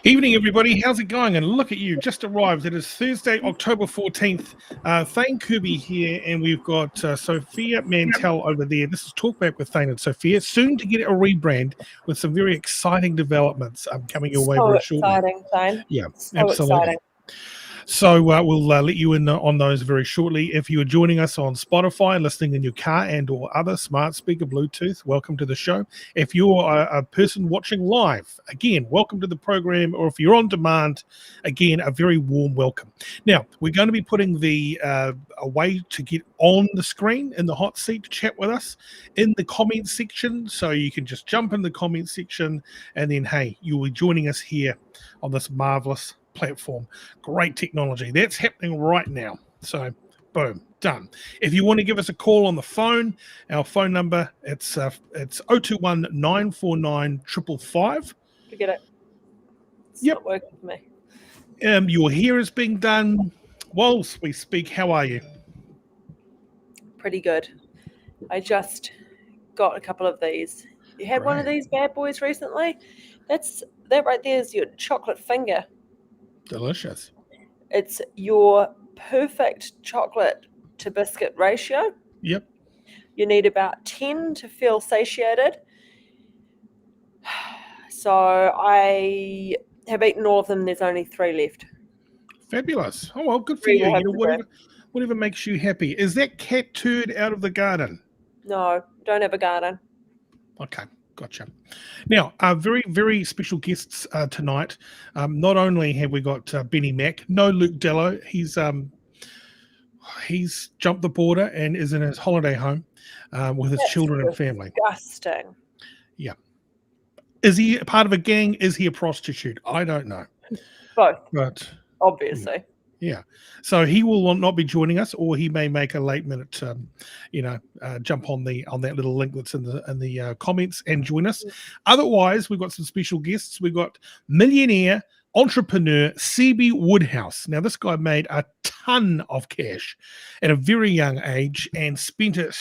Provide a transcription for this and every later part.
Evening, everybody. How's it going? And look at you, just arrived. It is Thursday, October 14th. Thane Kirby here, and we've got Sophia Mantell over there. This is Talkback with Thane and Sophia. Soon to get a rebrand with some very exciting developments coming your way very shortly. So exciting, Thane. Yeah, so absolutely. Exciting. So we'll let you in on those very shortly. If you are joining us on Spotify, listening in your car and or other smart speaker Bluetooth, welcome to the show. If you're a person watching live, again, welcome to the program. Or if you're on demand, again, a very warm welcome. Now, we're going to be putting a way to get on the screen in the hot seat to chat with us in the comments section. So you can just jump in the comments section and then, hey, you'll be joining us here on this marvelous platform. Great technology that's happening right now. So boom, done. If you want to give us a call on the phone, our phone number, it's 021 949 555. Forget it. It's Yep. not working for me. Your hair is being done whilst we speak. How are you? Pretty good. I just got a couple of these. You had one of these bad boys recently? That right there is your chocolate finger. Delicious. It's your perfect chocolate to biscuit ratio. Yep. You need about 10 to feel satiated. So I have eaten all of them. There's only 3 left. Fabulous. Oh, well, good for 3 you. will You have know, to go. whatever makes you happy. Is that cat turd out of the garden? No, don't have a garden. Okay. Gotcha. Now, very, very special guests tonight. Not only have we got Benny Mack, no Luke Dallow. He's jumped the border and is in his holiday home with his children and family. Disgusting. Yeah. Is he part of a gang? Is he a prostitute? I don't know. Both. But obviously. Yeah. So he will not be joining us, or he may make a late minute, jump on that little link that's in the comments and join us. Otherwise, we've got some special guests. We've got millionaire entrepreneur Seeby Woodhouse. Now, this guy made a ton of cash at a very young age and spent it.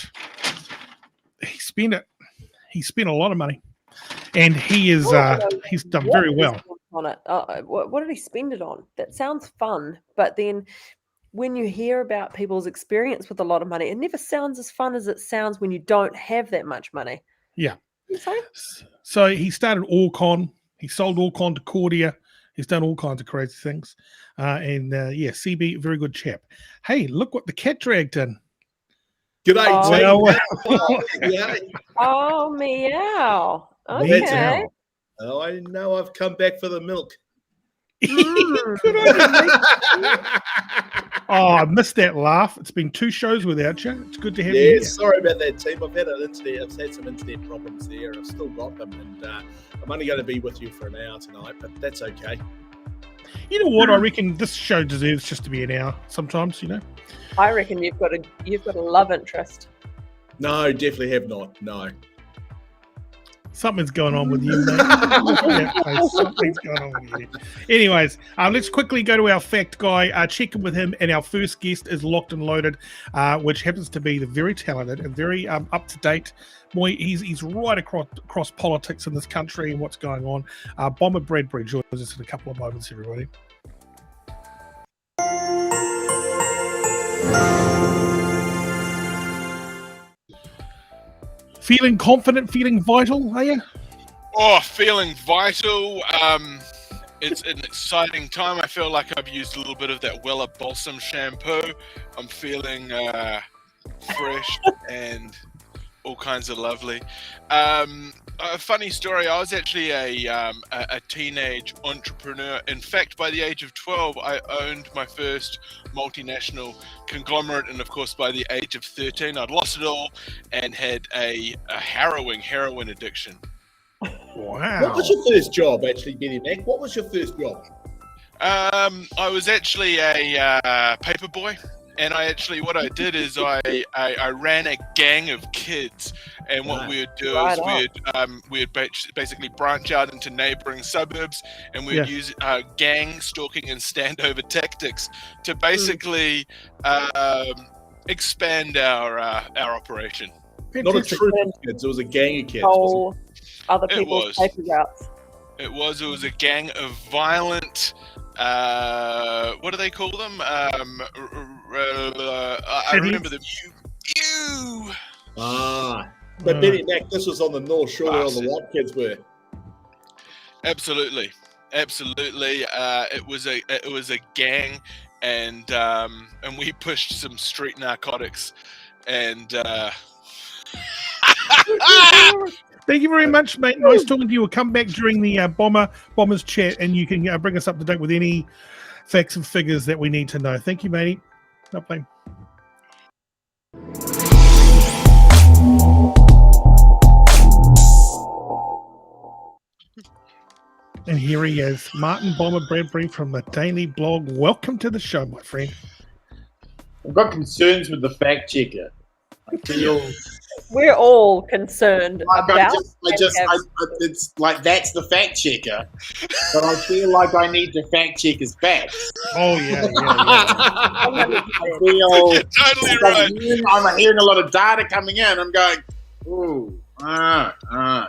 He spent a lot of money, and he's done very well on it. What did he spend it on? That sounds fun, but then when you hear about people's experience with a lot of money, it never sounds as fun as it sounds when you don't have that much money. Yeah. Sorry? So he started Orcon. He sold Orcon to Cordia. He's done all kinds of crazy things. CB, very good chap. Hey, look what the cat dragged in. G'day, Oh, meow. Okay. Oh, I know I've come back for the milk. I missed that laugh. It's been 2 shows without you. It's good to have you here. Sorry about that, team. I've had some internet problems there. I've still got them, and I'm only going to be with you for an hour tonight, but that's okay. You know what? I reckon this show deserves just to be an hour sometimes, I reckon you've got a love interest. No, definitely have not. No. Something's going on with you, mate. Something's going on with you. Anyways, let's quickly go to our fact guy, check in with him, and our first guest is locked and loaded, which happens to be the very talented and very up-to-date boy. He's right across politics in this country and what's going on. Bomber Bradbury joins us in a couple of moments, everybody. Feeling confident, feeling vital, are you? Oh, feeling vital. It's an exciting time. I feel like I've used a little bit of that Wella Balsam shampoo. I'm feeling fresh and all kinds of lovely. A funny story, I was actually a teenage entrepreneur. In fact, by the age of 12, I owned my first multinational conglomerate. And of course, by the age of 13, I'd lost it all and had a harrowing heroin addiction. Wow. What was your first job, actually, Benny Mack? What was your first job? I was actually a paper boy. And what I did is I ran a gang of kids, and what we would do is we'd basically branch out into neighboring suburbs, and we'd use gang stalking and standover tactics to basically expand our operation. Not a troop of kids; it was a gang of kids. Oh, other people's paper routes. It was a gang of violent. What do they call them? I remember them. You. But Benny Mack, this was on the North Shore where all the white kids were. Absolutely. It was a gang, and we pushed some street narcotics, and. Thank you very much, mate. Nice talking to you. We'll come back during the Bombers chat, and you can bring us up to date with any facts and figures that we need to know. Thank you, matey. Lovely. And here he is, Martin Bomber Bradbury from the Daily Blog. Welcome to the show, my friend. I've got concerns with the fact checker. I feel We're all concerned about. it's like that's the fact checker, but I feel like I need the fact checkers back. Oh yeah. I feel You're totally right. I'm hearing a lot of data coming in. I'm going, ooh, I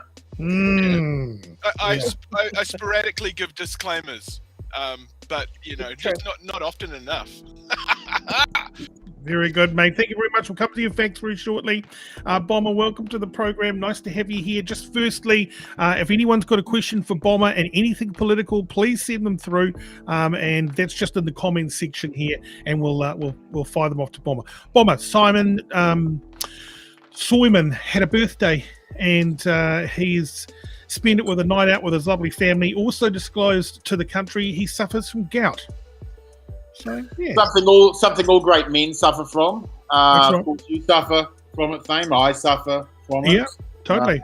sporadically give disclaimers, but just not often enough. Very good, mate. Thank you very much. We'll come to your facts very shortly. Bomber, welcome to the program. Nice to have you here. Just firstly, if anyone's got a question for Bomber and anything political, please send them through, and that's just in the comments section here, and we'll fire them off to Bomber. Bomber, Simon Soyman had a birthday, and he's spent it with a night out with his lovely family. Also disclosed to the country he suffers from gout. So, yeah. Something all great men suffer from. Right. Of course, you suffer from it, Thane. I suffer from it. Yeah, totally.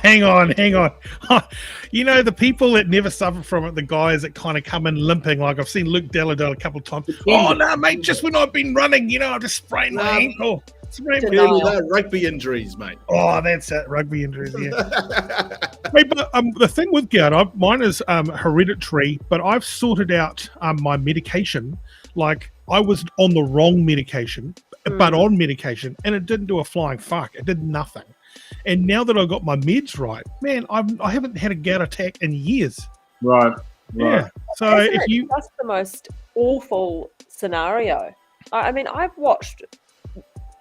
Hang on. The people that never suffer from it, the guys that kind of come in limping, like I've seen Luke Dallow do it a couple of times. Oh, no, mate, just when I've been running, I just sprained my ankle. Rugby injuries, mate. Oh, that's it. Rugby injuries, yeah. Mate, but the thing with gout, mine is hereditary, but I've sorted out my medication. Like, I was on the wrong medication, but on medication, and it didn't do a flying fuck. It did nothing. And now that I've got my meds right, man, I haven't had a gout attack in years. Right. Yeah. So Isn't it just the most awful scenario? I mean, I've watched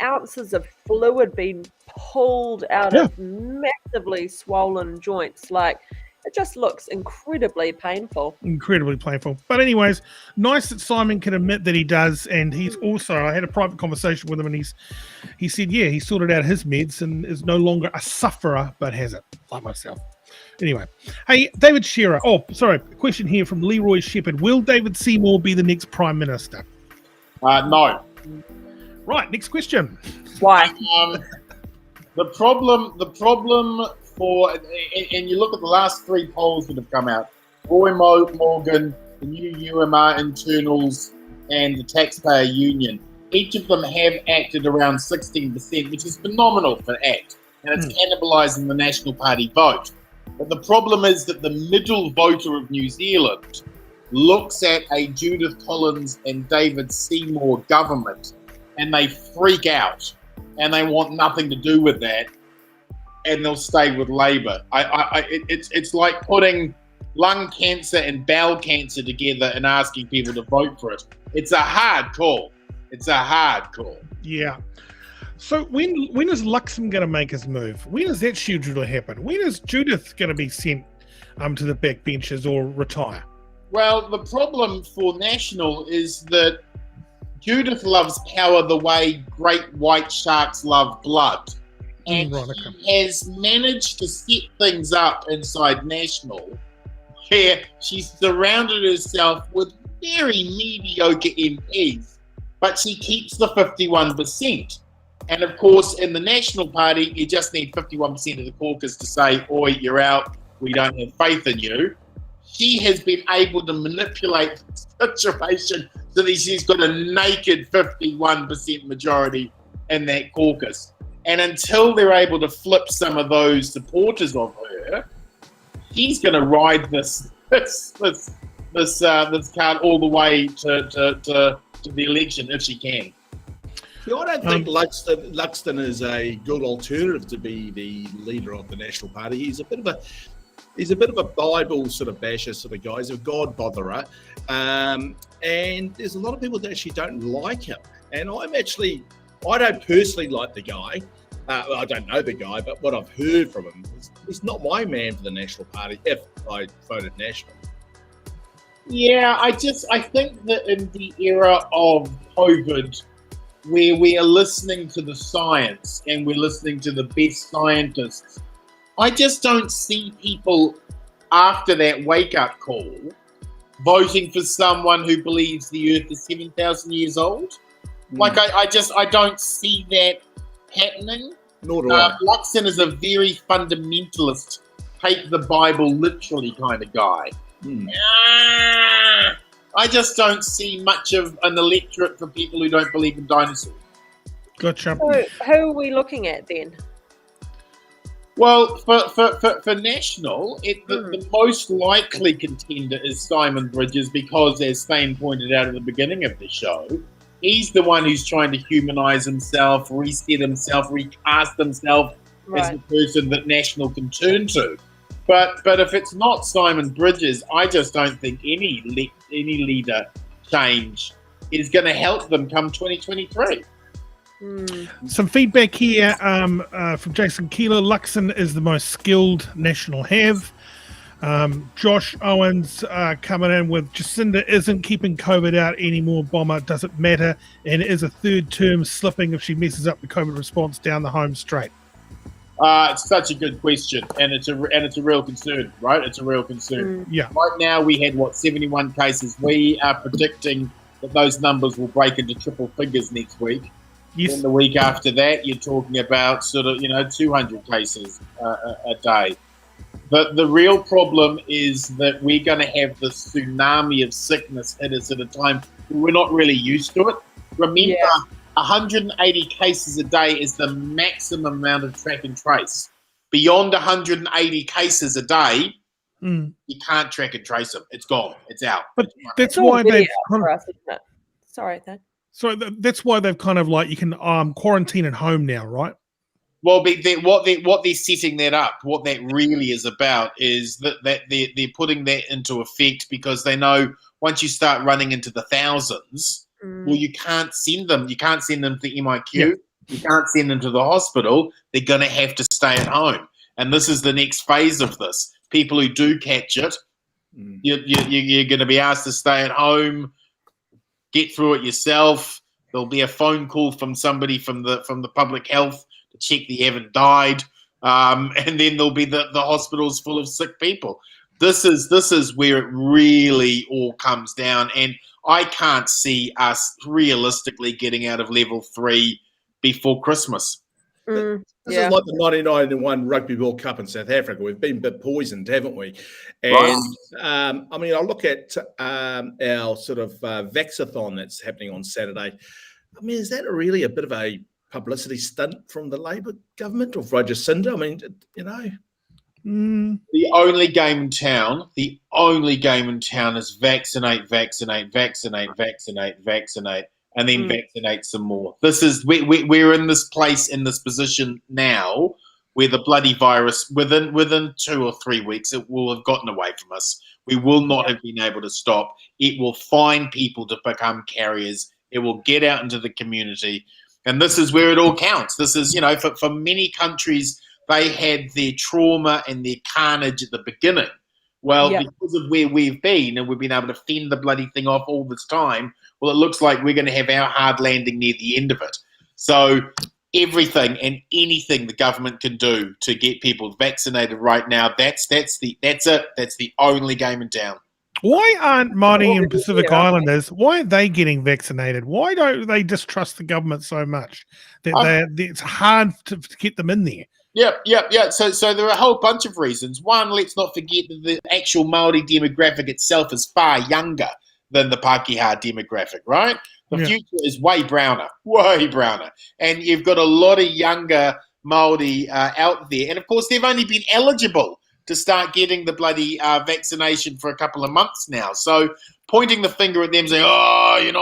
ounces of fluid being pulled out of massively swollen joints. Like, it just looks incredibly painful. But anyways, nice that Simon can admit that he does, and he's also, I had a private conversation with him, and he said, yeah, he sorted out his meds and is no longer a sufferer, but has it, like myself. Anyway, hey, David Shearer. Oh, sorry, a question here from Leroy Shepherd. Will David Seymour be the next Prime Minister? No. Right, next question. Why? The problem for, and you look at the last three polls that have come out, Roy Morgan, the new UMR internals, and the Taxpayer Union, each of them have acted around 16%, which is phenomenal for ACT, and it's cannibalising the National Party vote. But the problem is that the middle voter of New Zealand looks at a Judith Collins and David Seymour government, and they freak out, and they want nothing to do with that, and they'll stay with Labour. It's like putting lung cancer and bowel cancer together and asking people to vote for it. It's a hard call. Yeah. So when is Luxem going to make his move? When is that scheduled to happen? When is Judith going to be sent to the backbenches or retire? Well, the problem for National is that Judith loves power the way great white sharks love blood. And she has managed to set things up inside National where she's surrounded herself with very mediocre MPs, but she keeps the 51%. And of course, in the National Party, you just need 51% of the caucus to say, oi, you're out, we don't have faith in you. She has been able to manipulate the situation so that she's got a naked 51% majority in that caucus. And until they're able to flip some of those supporters of her, she's going to ride this card all the way to the election if she can. See, I don't think Luxton is a good alternative to be the leader of the National Party. He's a bit of he's a bit of a Bible sort of basher sort of guy. He's a God botherer. And there's a lot of people that actually don't like him. And I don't personally like the guy. I don't know the guy, but what I've heard from him, he's not my man for the National Party if I voted National. Yeah, I think that in the era of COVID, where we are listening to the science and we're listening to the best scientists, I just don't see people after that wake-up call voting for someone who believes the Earth is 7,000 years old. Like, I don't see that happening. Nor do I. Luxon is a very fundamentalist, take the Bible literally kind of guy. I just don't see much of an electorate for people who don't believe in dinosaurs. Gotcha. So who are we looking at then? Well, for National, the most likely contender is Simon Bridges because, as Thane pointed out at the beginning of the show, he's the one who's trying to humanise himself, reset himself, recast himself as the person that National can turn to. But if it's not Simon Bridges, I just don't think any leader change is going to help them come 2023. Some feedback here from Jason Keeler. Luxon is the most skilled National have. Josh Owens coming in with Jacinda isn't keeping COVID out anymore. Bomber doesn't matter, and it is a third term slipping if she messes up the COVID response down the home straight. It's such a good question, and it's a real concern, right? It's a real concern. Yeah. Right now we had 71 cases. We are predicting that those numbers will break into triple figures next week. Yes. And the week after that, you're talking about sort of 200 cases a day. But the real problem is that we're going to have this tsunami of sickness hit us at a time we're not really used to it. Remember, 180 cases a day is the maximum amount of track and trace. Beyond 180 cases a day, you can't track and trace them. It's gone. It's out. But that's why they've Sorry, Thane. So that's why they've kind of like you can quarantine at home now, right? Well, what they're setting that up, what that really is about is that they're putting that into effect because they know once you start running into the thousands, well, you can't send them. You can't send them to MIQ. Yeah. You can't send them to the hospital. They're going to have to stay at home. And this is the next phase of this. People who do catch it, you're going to be asked to stay at home, get through it yourself. There'll be a phone call from somebody from the public health to check that you haven't died. And then there'll be the hospitals full of sick people. This is where it really all comes down. And I can't see us realistically getting out of level 3 before Christmas. This is like the 1991 Rugby World Cup in South Africa. We've been a bit poisoned, haven't we? And I mean, I look at our sort of Vaxathon that's happening on Saturday. I mean, is that really a bit of a publicity stunt from the Labor government or from Jacinda? I mean, The only game in town is vaccinate, and then vaccinate some more. We're in this place, in this position now where the bloody virus, within 2 or 3 weeks, it will have gotten away from us. We will not have been able to stop. It will find people to become carriers. It will get out into the community. And this is where it all counts. This is, for many countries, they had their trauma and their carnage at the beginning. Well, because of where we've been and we've been able to fend the bloody thing off all this time, well, it looks like we're going to have our hard landing near the end of it. So everything and anything the government can do to get people vaccinated right now, that's it. That's the only game in town. Why aren't Māori and Pacific Islanders, why are they getting vaccinated? Why don't they distrust the government so much that it's hard to get them in there? Yeah. So there are a whole bunch of reasons. One, let's not forget that the actual Māori demographic itself is far younger than the Pākehā demographic, right? The future is way browner. And you've got a lot of younger Māori out there. And, of course, they've only been eligible to start getting the bloody vaccination for a couple of months now. So pointing the finger at them saying, oh, you're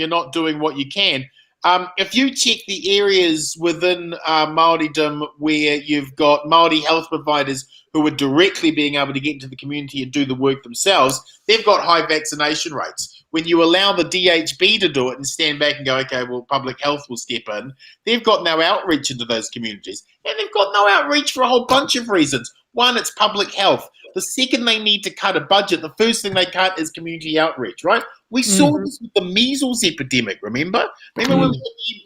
not doing what you can. If you check the areas within Māoridom where you've got Māori health providers who are directly being able to get into the community and do the work themselves, they've got high vaccination rates. When you allow the DHB to do it and stand back and go, okay, well, public health will step in, they've got no outreach into those communities. And they've got no outreach for a whole bunch of reasons. One, it's public health. The second they need to cut a budget, the first thing they cut is community outreach, right? We saw this with the measles epidemic, remember? Remember when the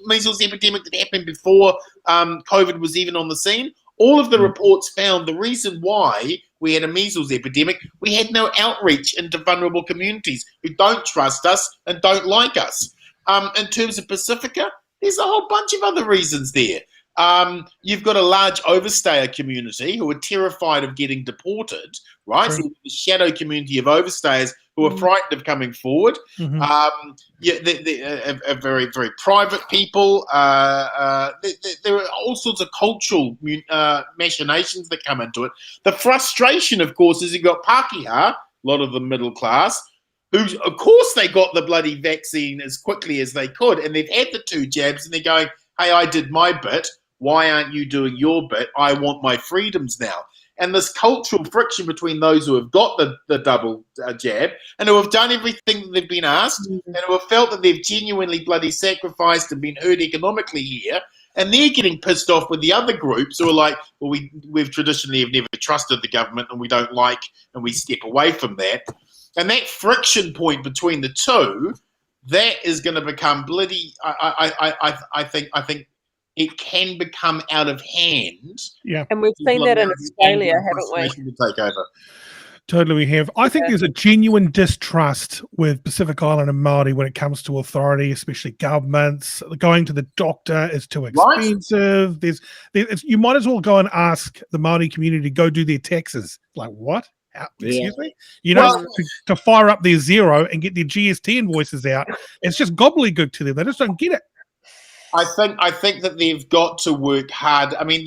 measles epidemic that happened before COVID was even on the scene? All of the reports found the reason why we had a measles epidemic, we had no outreach into vulnerable communities who don't trust us and don't like us. In terms of Pacifica, there's a whole bunch of other reasons there. You've got a large overstayer community who are terrified of getting deported, right? So the shadow community of overstayers who are frightened of coming forward. They're very, very private people. There are all sorts of cultural machinations that come into it. The frustration, of course, is you've got Pākehā, a lot of the middle class, who, of course, they got the bloody vaccine as quickly as they could, and they've had the 2 jabs, and they're going, hey, I did my bit. Why aren't you doing your bit? I want my freedoms now. And this cultural friction between those who have got the double jab and who have done everything that they've been asked and who have felt that they've genuinely bloody sacrificed and been hurt economically here, and they're getting pissed off with the other groups who are like, well, we've traditionally have never trusted the government and we don't like, and we step away from that. And that friction point between the two, that is going to become bloody. I think it can become out of hand. Yeah, and we've seen that in Australia, haven't we? To take over. Totally, we have. I think there's a genuine distrust with Pacific Island and Māori when it comes to authority, especially governments. Going to the doctor is too expensive. Right. You might as well go and ask the Māori community to go do their taxes. Like, what? Excuse me? You know, to fire up their Xero and get their GST invoices out. It's just gobbledygook to them. They just don't get it. I think that they've got to work hard. I mean,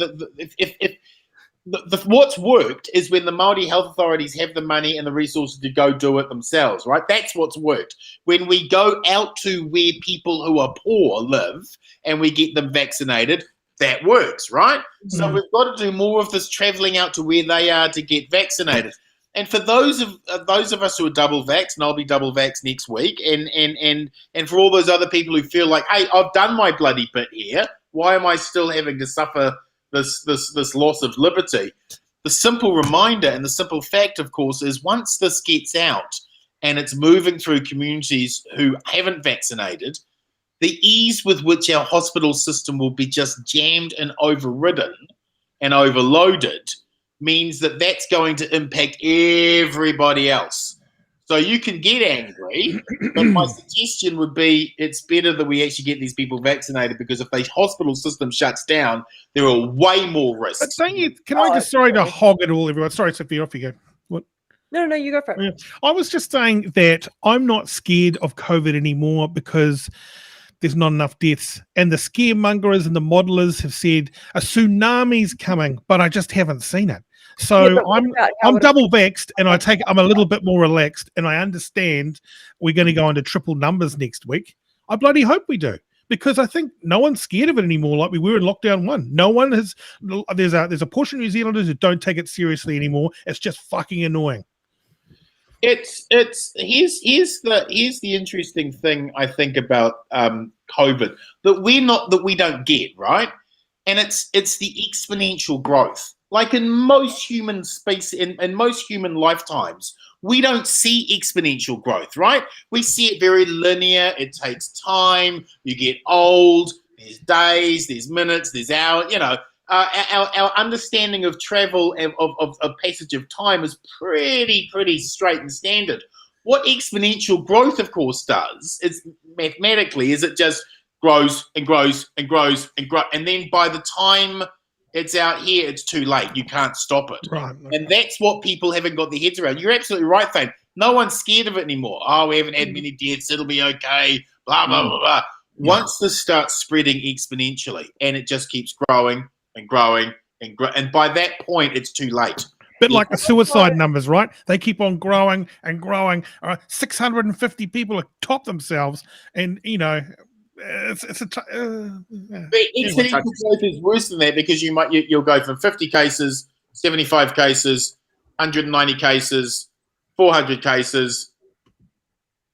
what's worked is when the Māori health authorities have the money and the resources to go do it themselves, right? That's what's worked. When we go out to where people who are poor live and we get them vaccinated, that works, right? So we've got to do more of this traveling out to where they are to get vaccinated. And for those of us who are double vaxxed, and I'll be double vaxxed next week, and for all those other people who feel like, hey, I've done my bloody bit here, why am I still having to suffer this loss of liberty? The simple reminder and the simple fact, of course, is once this gets out and it's moving through communities who haven't vaccinated, the ease with which our hospital system will be just jammed and overridden and overloaded means that that's going to impact everybody else. So you can get angry, but my suggestion would be it's better that we actually get these people vaccinated, because if the hospital system shuts down, there are way more risks. But don't you, sorry to hog it all, everyone. Sorry, Sophia, off you go. What? No, you go for it. Yeah. I was just saying that I'm not scared of COVID anymore because there's not enough deaths. And the scaremongers and the modelers have said a tsunami's coming, but I just haven't seen it. So I'm double vaxxed, and I'm a little bit more relaxed, and I understand we're going to go into triple numbers next week. I bloody hope we do, because I think no one's scared of it anymore like we were in lockdown 1. No one has. There's a portion of New Zealanders who don't take it seriously anymore. It's just fucking annoying. Here's the interesting thing I think about COVID that we don't get, right, and it's the exponential growth. Like in most human space, in most human lifetimes, we don't see exponential growth, right? We see it very linear. It takes time. You get old. There's days, there's minutes, there's hours. You know, our understanding of travel of passage of time is pretty straight and standard. What exponential growth, of course, does is mathematically is it just grows and grows and grows and grows, and then by the time it's out here, it's too late. You can't stop it. Right. And that's what people haven't got their heads around. You're absolutely right, Thane. No one's scared of it anymore. Oh, we haven't had many deaths. It'll be okay. Blah, blah, blah, blah. Once this starts spreading exponentially and it just keeps growing and growing and growing, and by that point, it's too late. Bit like the suicide numbers, right? They keep on growing and growing. 650 people have topped themselves. And, you know, Exponential growth is worse than that because you'll go from 50 cases, 75 cases, 190 cases, 400 cases,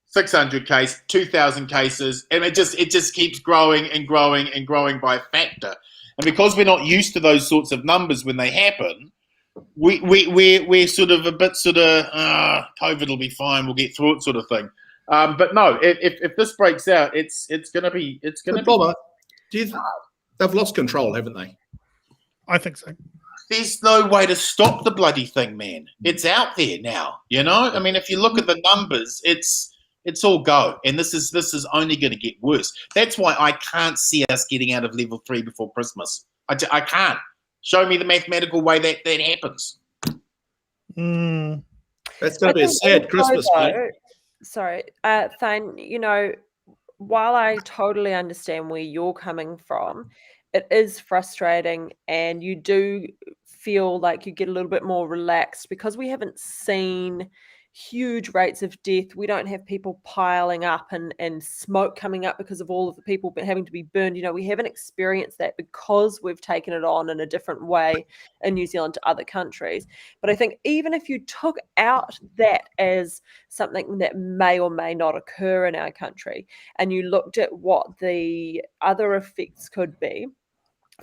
600 cases, 2,000 cases, and it just keeps growing and growing and growing by a factor. And because we're not used to those sorts of numbers when they happen, we're sort of a bit COVID will be fine, we'll get through it, sort of thing. But no, if this breaks out, it's gonna be. They've lost control, haven't they? I think so. There's no way to stop the bloody thing, man. It's out there now. I mean, if you look at the numbers, it's all go, and this is only going to get worse. That's why I can't see us getting out of level 3 before Christmas. I can't. Show me the mathematical way that happens. That's going to be a sad Christmas, mate. Sorry, Thane, while I totally understand where you're coming from, it is frustrating, and you do feel like you get a little bit more relaxed because we haven't seen huge rates of death. We don't have people piling up and smoke coming up because of all of the people having to be burned. We haven't experienced that because we've taken it on in a different way in New Zealand to other countries. But I think even if you took out that as something that may or may not occur in our country, and you looked at what the other effects could be,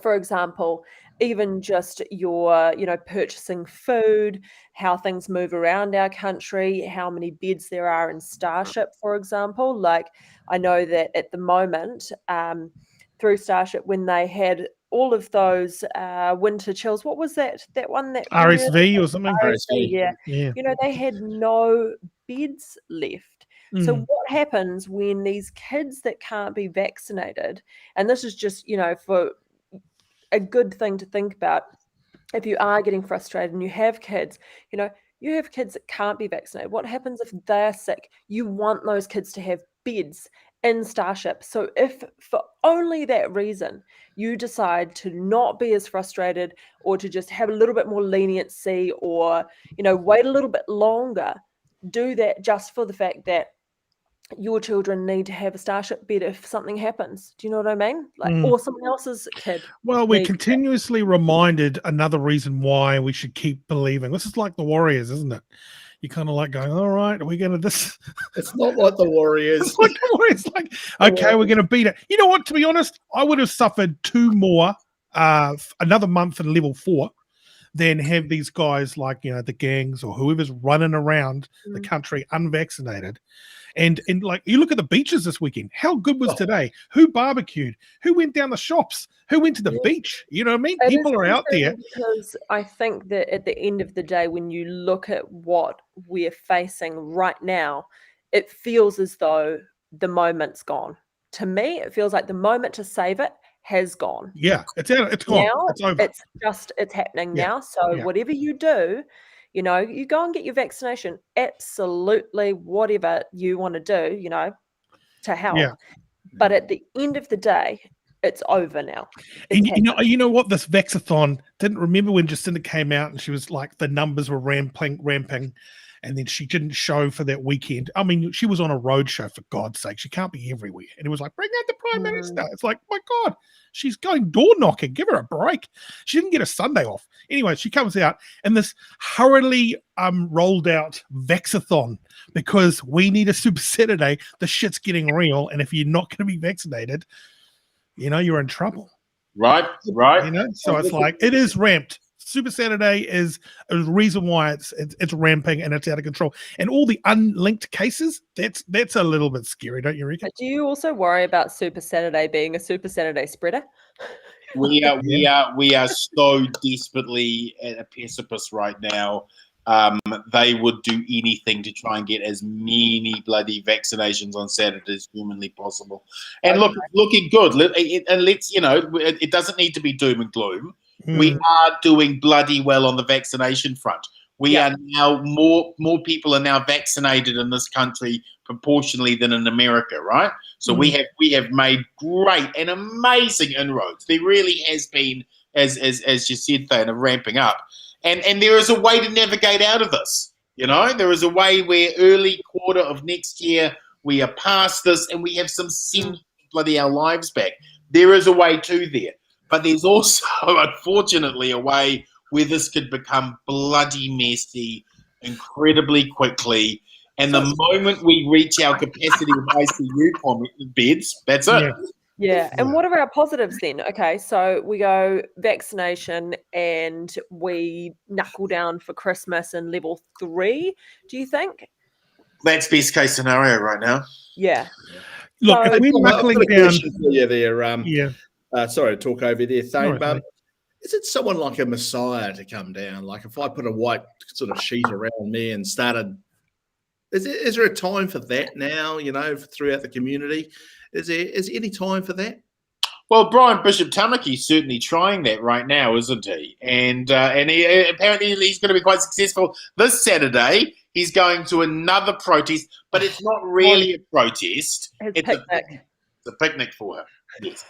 for example, even just your, purchasing food, how things move around our country, how many beds there are in Starship, for example. Like, I know that at the moment, through Starship, when they had all of those winter chills, what was that one that RSV or something? RSV, yeah. They had no beds left. So what happens when these kids that can't be vaccinated, and this is just, for a good thing to think about, if you are getting frustrated and you have kids, you have kids that can't be vaccinated. What happens if they're sick? You want those kids to have beds in Starship. So if for only that reason you decide to not be as frustrated, or to just have a little bit more leniency, or, wait a little bit longer, do that just for the fact that your children need to have a Starship bed if something happens. Do you know what I mean? Or someone else's kid. Well, we're continuously reminded another reason why we should keep believing. This is like the Warriors, isn't it? You're kind of like going, all right, are we going to this? It's not like the Warriors. It's like the Warriors. Like, okay, we're going to beat it. You know what? To be honest, I would have suffered 2 more, another month in level 4, than have these guys like, the gangs or whoever's running around the country unvaccinated. And like, you look at the beaches this weekend. How good was today? Who barbecued? Who went down the shops? Who went to the beach? You know what I mean? People are out there. Because I think that at the end of the day, when you look at what we're facing right now, it feels as though the moment's gone. To me, it feels like the moment to save it has gone. Yeah, it's out. It's gone. Now, it's over. It's happening now. So whatever you do, you go and get your vaccination. Absolutely, whatever you want to do, to help. Yeah. But at the end of the day, it's over now. And you know what? This Vaxathon, didn't remember when Jacinda came out and she was like, the numbers were ramping, and then she didn't show for that weekend. I mean, she was on a road show, for God's sake. She can't be everywhere. And it was like, bring out the Prime Minister. It's like, my God, she's going door knocking. Give her a break. She didn't get a Sunday off. Anyway, she comes out in this hurriedly rolled out Vaxathon because we need a Super Saturday. The shit's getting real. And if you're not going to be vaccinated, you're in trouble. Right. So it's like, it is ramped. Super Saturday is a reason why it's ramping and it's out of control. And all the unlinked cases, that's a little bit scary, don't you reckon? Do you also worry about Super Saturday being a Super Saturday spreader? We are so desperately at a precipice right now. They would do anything to try and get as many bloody vaccinations on Saturday as humanly possible. And look, looking good. And let's, it doesn't need to be doom and gloom. We are doing bloody well on the vaccination front. We are now more people are now vaccinated in this country proportionally than in America, right? So we have made great and amazing inroads. There really has been, as you said, Thane, ramping up. And there is a way to navigate out of this. There is a way where early quarter of next year we are past this and we have some sense bloody our lives back. There is a way to there. But there's also, unfortunately, a way where this could become bloody messy incredibly quickly. And the moment we reach our capacity of ICU beds, that's it. Yeah. And what are our positives then? Okay, so we go vaccination and we knuckle down for Christmas in level 3, do you think? That's best case scenario right now. Yeah. Look, So, if we're knuckling down... Sorry to talk over there, Thane. Right, is it someone like a Messiah to come down? Like if I put a white sort of sheet around me and started... Is there a time for that now, throughout the community? Is there any time for that? Well, Brian Bishop Tamaki's certainly trying that right now, isn't he? And he, apparently he's going to be quite successful. This Saturday, he's going to another protest, but it's not really a protest. It's a picnic for him. Yes.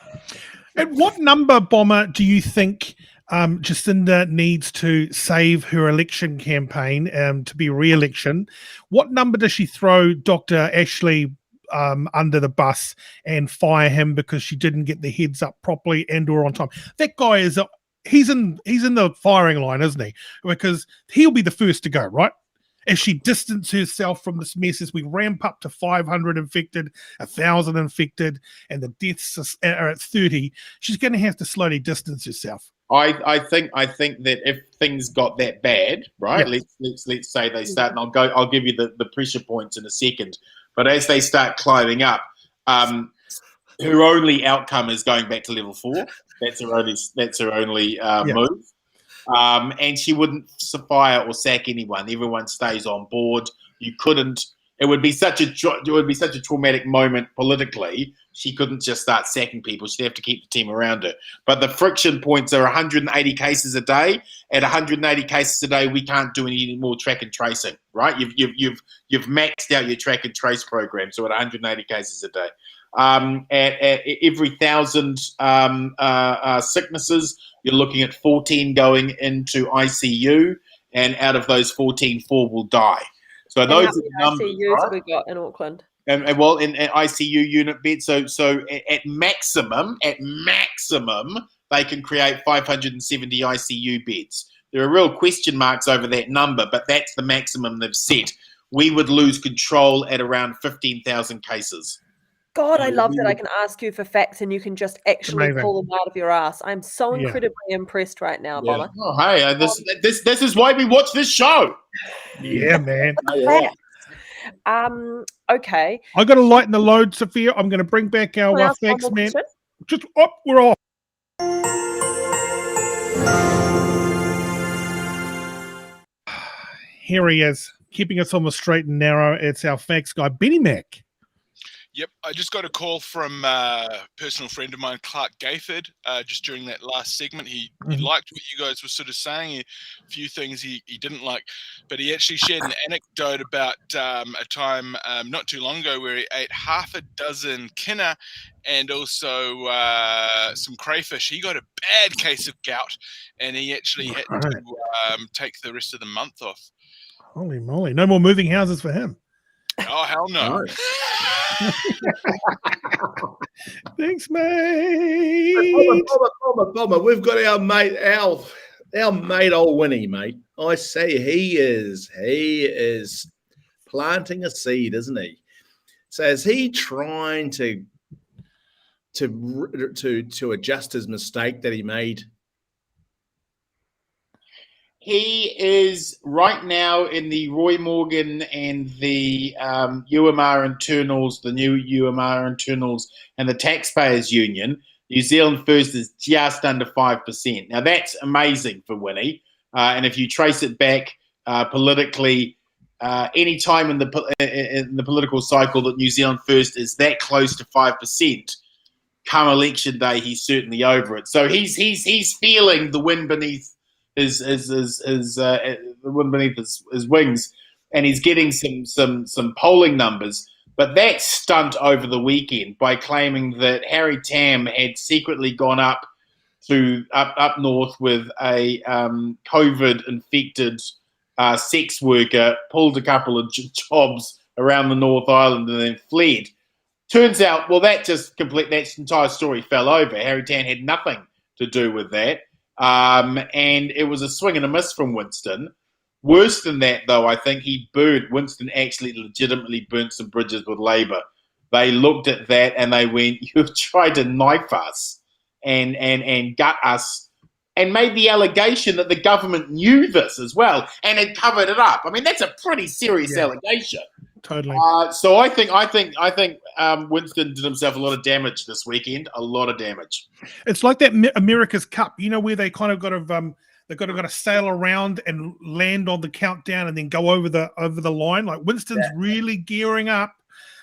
At what number, Bomber, do you think Jacinda needs to save her election campaign to be re-election? What number does she throw Dr. Ashley under the bus and fire him because she didn't get the heads up properly and or on time? That guy is he's in the firing line, isn't he? Because he'll be the first to go, right? If she distances herself from this mess as we ramp up to 500 infected, 1,000 infected, and the deaths are at 30, she's going to have to slowly distance herself. I think that if things got that bad, right? Yeah. Let's say they start, and I'll give you the pressure points in a second. But as they start climbing up, her only outcome is going back to level 4. That's her only move. And she wouldn't fire or sack anyone. Everyone stays on board. You couldn't. It would be such a traumatic moment politically. She couldn't just start sacking people. She'd have to keep the team around her. But the friction points are 180 cases a day. At 180 cases a day, we can't do any more track and tracing, right? You've maxed out your track and trace program. So at 180 cases a day, at every 1,000 sicknesses, you're looking at 14 going into ICU, and out of those 14, 4 will die. So those are the numbers. ICUs right? we got in Auckland. And well, in ICU unit beds. So at maximum, they can create 570 ICU beds. There are real question marks over that number, but that's the maximum they've set. We would lose control at around 15,000 cases. God, I love that I can ask you for facts and you can just actually pull them out of your ass. I'm so incredibly impressed right now, Bomber. Oh, hey, this is why we watch this show. Yeah, man. Okay. I got to lighten the load, Sophia. I'm going to bring back our facts, man. Just we're off. Here he is, keeping us on the straight and narrow. It's our facts guy, Benny Mack. Yep, I just got a call from a personal friend of mine, Clark Gayford, just during that last segment. He liked what you guys were sort of saying, a few things he didn't like, but he actually shared an anecdote about a time not too long ago where he ate half a dozen kina and also some crayfish. He got a bad case of gout, and he actually had to take the rest of the month off. Holy moly, no more moving houses for him. Oh, hell no. Thanks, mate. Bomber. We've got our mate, our mate, old Winnie, mate. I say he is planting a seed, isn't he? So is he trying to adjust his mistake that he made? He is right now in the Roy Morgan and the UMR internals, the new UMR internals, and the Taxpayers Union. New Zealand First is just under 5%. Now, that's amazing for Winnie. And if you trace it back politically, any time in the political cycle that New Zealand First is that close to 5%, come election day, he's certainly over it. So he's feeling the wind beneath his wings, and he's getting some polling numbers. But that stunt over the weekend by claiming that Harry Tam had secretly gone up north with a COVID infected sex worker, pulled a couple of jobs around the North Island, and then fled. Turns out, well, that entire story fell over. Harry Tan had nothing to do with that. And it was a swing and a miss from Winston. Worse than that, though, I think Winston actually legitimately burnt some bridges with Labour. They looked at that and they went, "You've tried to knife us and gut us," and made the allegation that the government knew this as well and had covered it up. I mean, that's a pretty serious allegation. Totally. So I think Winston did himself a lot of damage this weekend. A lot of damage. It's like that America's Cup, where they kind of got to sail around and land on the countdown and then go over the line. Like Winston's really gearing up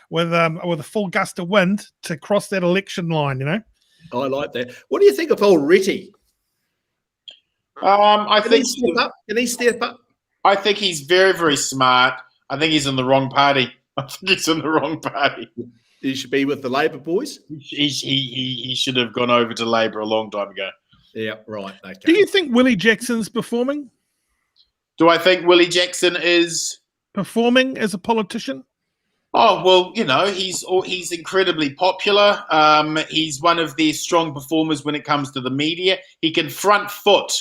with a full gust of wind to cross that election line. I like that. What do you think of old Ritty? Can he step up? I think he's very, very smart. I think he's in the wrong party. He should be with the Labor boys. He should have gone over to Labor a long time ago. Yeah, right. Okay. Do you think Willie Jackson's performing? Do I think Willie Jackson is performing as a politician? Oh, well, he's incredibly popular. He's one of the strong performers when it comes to the media. He can front foot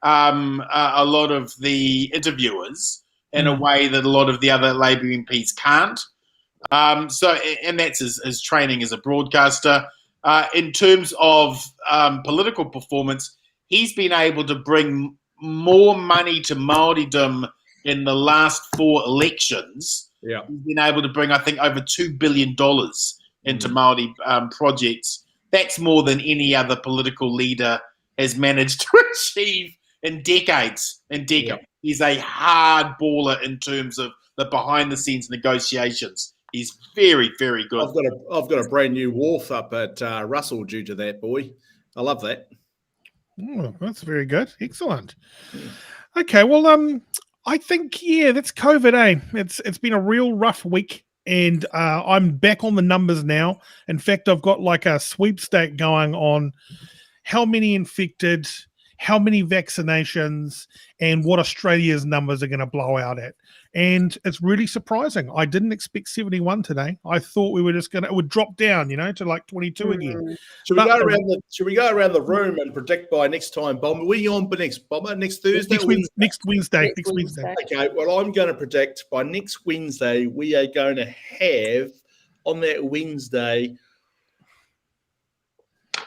a lot of the interviewers in a way that a lot of the other Labour MPs can't. And that's his training as a broadcaster. In terms of political performance, he's been able to bring more money to Māoridom in the last 4 elections. Yeah, he's been able to bring, I think, over $2 billion into Māori projects. That's more than any other political leader has managed to achieve in decades. Yeah. He's a hard baller in terms of the behind-the-scenes negotiations. He's very, very good. I've got a brand new wharf up at Russell due to that, boy. I love that. Oh, that's very good. Excellent. Okay, well, I think, that's COVID, eh? It's been a real rough week, and I'm back on the numbers now. In fact, I've got like a sweepstake going on how many infected, how many vaccinations, and what Australia's numbers are going to blow out at. And it's really surprising. I didn't expect 71 today. I thought we were just it would drop down, to like 22 again. Should we go around the room and predict by next time, Bomber? We're on next Bomber next Thursday. Next Wednesday. Okay. Well, I'm going to predict by next Wednesday we are going to have on that Wednesday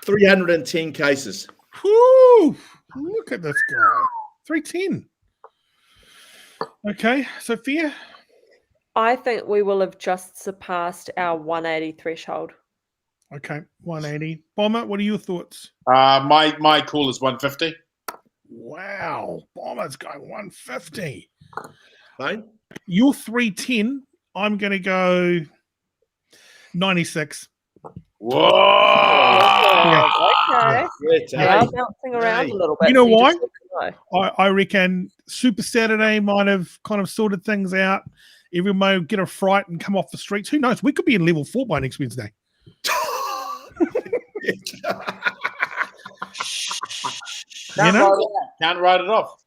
310 cases. Whoo! Look at this guy. 310. Okay, Sophia? I think we will have just surpassed our 180 threshold. Okay, 180. Bomber, what are your thoughts? My call is 150. Wow, Bomber's going 150. Thane? You're 310. I'm going to go 96. Whoa! Okay. Yeah, bouncing around a little bit. You know why? I reckon Super Saturday might have kind of sorted things out. Everyone may get a fright and come off the streets. Who knows? We could be in level 4 by next Wednesday. Can't write it off.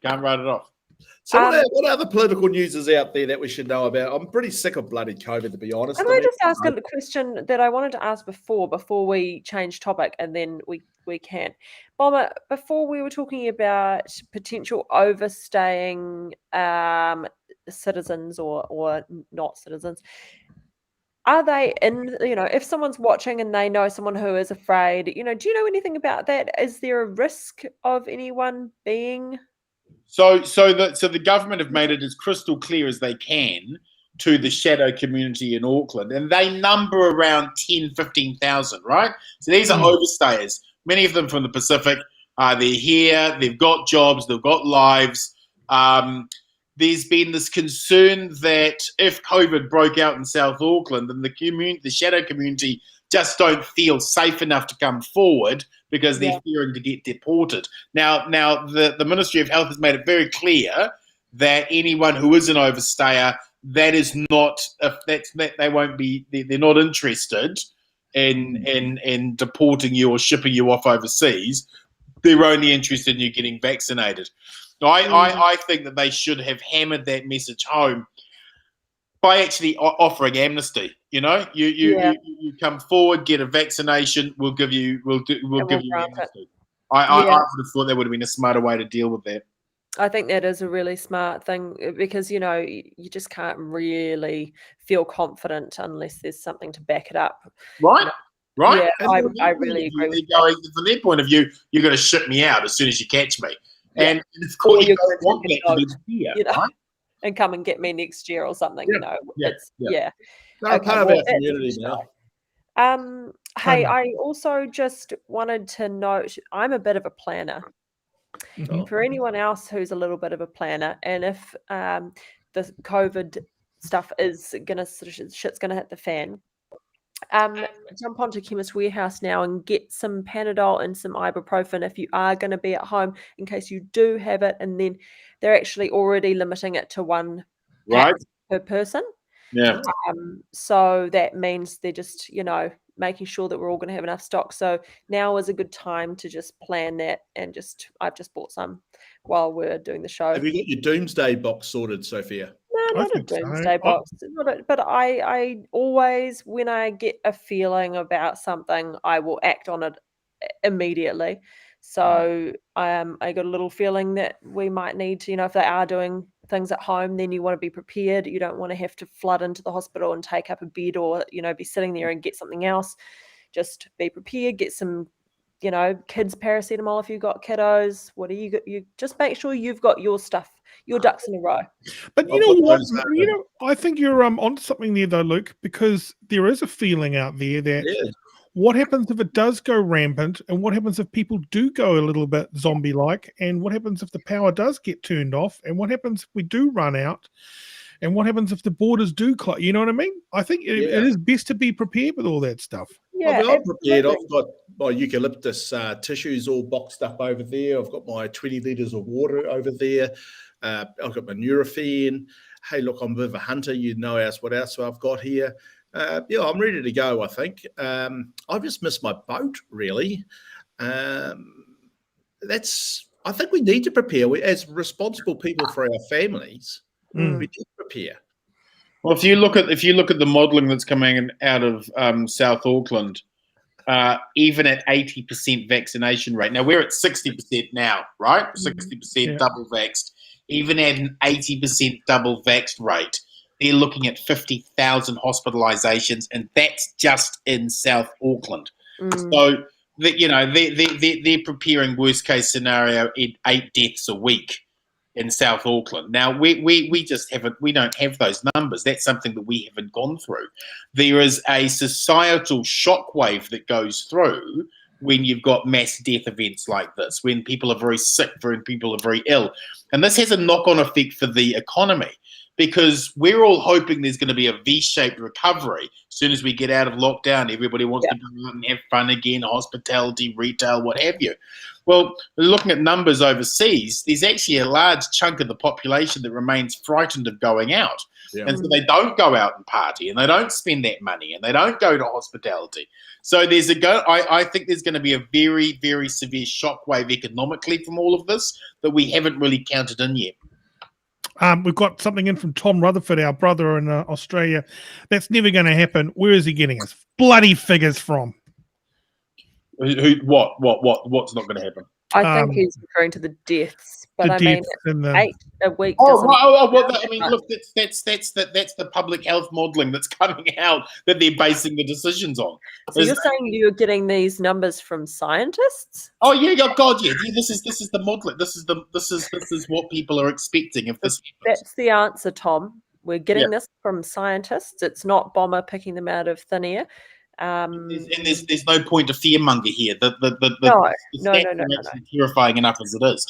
So what other political news is out there that we should know about? I'm pretty sick of bloody COVID, to be honest. Can I just ask a question that I wanted to ask before we change topic, and then we can. Bomber, before we were talking about potential overstaying citizens or not citizens. Are they in, if someone's watching and they know someone who is afraid, do you know anything about that? Is there a risk of anyone being... So the government have made it as crystal clear as they can to the shadow community in Auckland, and they number around 10, 15,000, right? So these are overstayers, many of them from the Pacific. They're here, they've got jobs, they've got lives. There's been this concern that if COVID broke out in South Auckland, then the shadow community just don't feel safe enough to come forward because they're fearing to get deported. Now the Ministry of Health has made it very clear that anyone who is an overstayer, that is not they won't be. They're not interested in deporting you or shipping you off overseas. They're only interested in you getting vaccinated. I think that they should have hammered that message home by actually offering amnesty. You know, you come forward, get a vaccination, we'll give you amnesty. I would have thought that would have been a smarter way to deal with that. I think that is a really smart thing because, you just can't really feel confident unless there's something to back it up. Right. Right. Yeah, I really agree with that. From their point of view, you're going to ship me out as soon as you catch me. And of course, you don't want that to be here, right? And come and get me next year or something, No, Okay, part of our community now. Hey, I also just wanted to note, I'm a bit of a planner. For anyone else who's a little bit of a planner, and if the COVID stuff is shit's gonna hit the fan, jump onto Chemist Warehouse now and get some Panadol and some ibuprofen if you are going to be at home in case you do have it, and then they're actually already limiting it to one pack per person. Yeah. So that means they're just, making sure that we're all going to have enough stock. So now is a good time to just plan that, and I've just bought some while we're doing the show. Have you got your doomsday box sorted, Sophia? No, not a doomsday box. But I always, when I get a feeling about something, I will act on it immediately. So I got a little feeling that we might need to, if they are doing things at home, then you want to be prepared. You don't want to have to flood into the hospital and take up a bed, or be sitting there and get something else. Just be prepared. Get some, kids paracetamol if you've got kiddos. What do you just make sure you've got your stuff, your ducks in a row. But you know what? I think you're onto something there though, Luke, because there is a feeling out there that what happens if it does go rampant, and what happens if people do go a little bit zombie-like, and what happens if the power does get turned off, and what happens if we do run out, and what happens if the borders do close? You know what I mean? I think it is best to be prepared with all that stuff. Yeah, I'm prepared. I've got my eucalyptus tissues all boxed up over there. I've got my 20 litres of water over there. I've got my Nurofen. Hey, look, I'm a bit of a hunter. What else I've got here. I'm ready to go, I think. I've just missed my boat, really. I think we need to prepare. As responsible people for our families, we need to prepare. Well, if you look at the modelling that's coming out of South Auckland, even at 80% vaccination rate, now we're at 60% now, right? 60% double vaxxed. Even at an 80% double vaxxed rate, they're looking at 50,000 hospitalizations, and that's just in South Auckland. So, they're preparing worst case scenario in 8 deaths a week in South Auckland. Now, we just haven't. We don't have those numbers. That's something that we haven't gone through. There is a societal shockwave that goes through when you've got mass death events like this, when people are very sick, when people are very ill, and this has a knock-on effect for the economy. Because we're all hoping there's going to be a V-shaped recovery as soon as we get out of lockdown. Everybody wants to go out and have fun again, hospitality, retail, what have you. Well, looking at numbers overseas, there's actually a large chunk of the population that remains frightened of going out. Yeah. And so they don't go out and party, and they don't spend that money, and they don't go to hospitality. So I think there's going to be a very, very severe shockwave economically from all of this that we haven't really counted in yet. We've got something in from Tom Rutherford, our brother in Australia. That's never going to happen. Where is he getting his bloody figures from? What's not going to happen? I think he's referring to the deaths, but 8 a week. Look, that's the public health modelling that's coming out that they're basing the decisions on. So you're saying you're getting these numbers from scientists? Oh yeah, God, yeah. This is the modelling. This is what people are expecting if this happens. That's the answer, Tom. We're getting this from scientists. It's not Bomber picking them out of thin air. There's no point to fearmonger here. No. Terrifying enough as it is.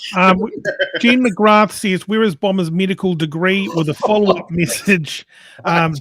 Jen McGrath says, "Where is Bomber's medical degree?" With a follow-up message.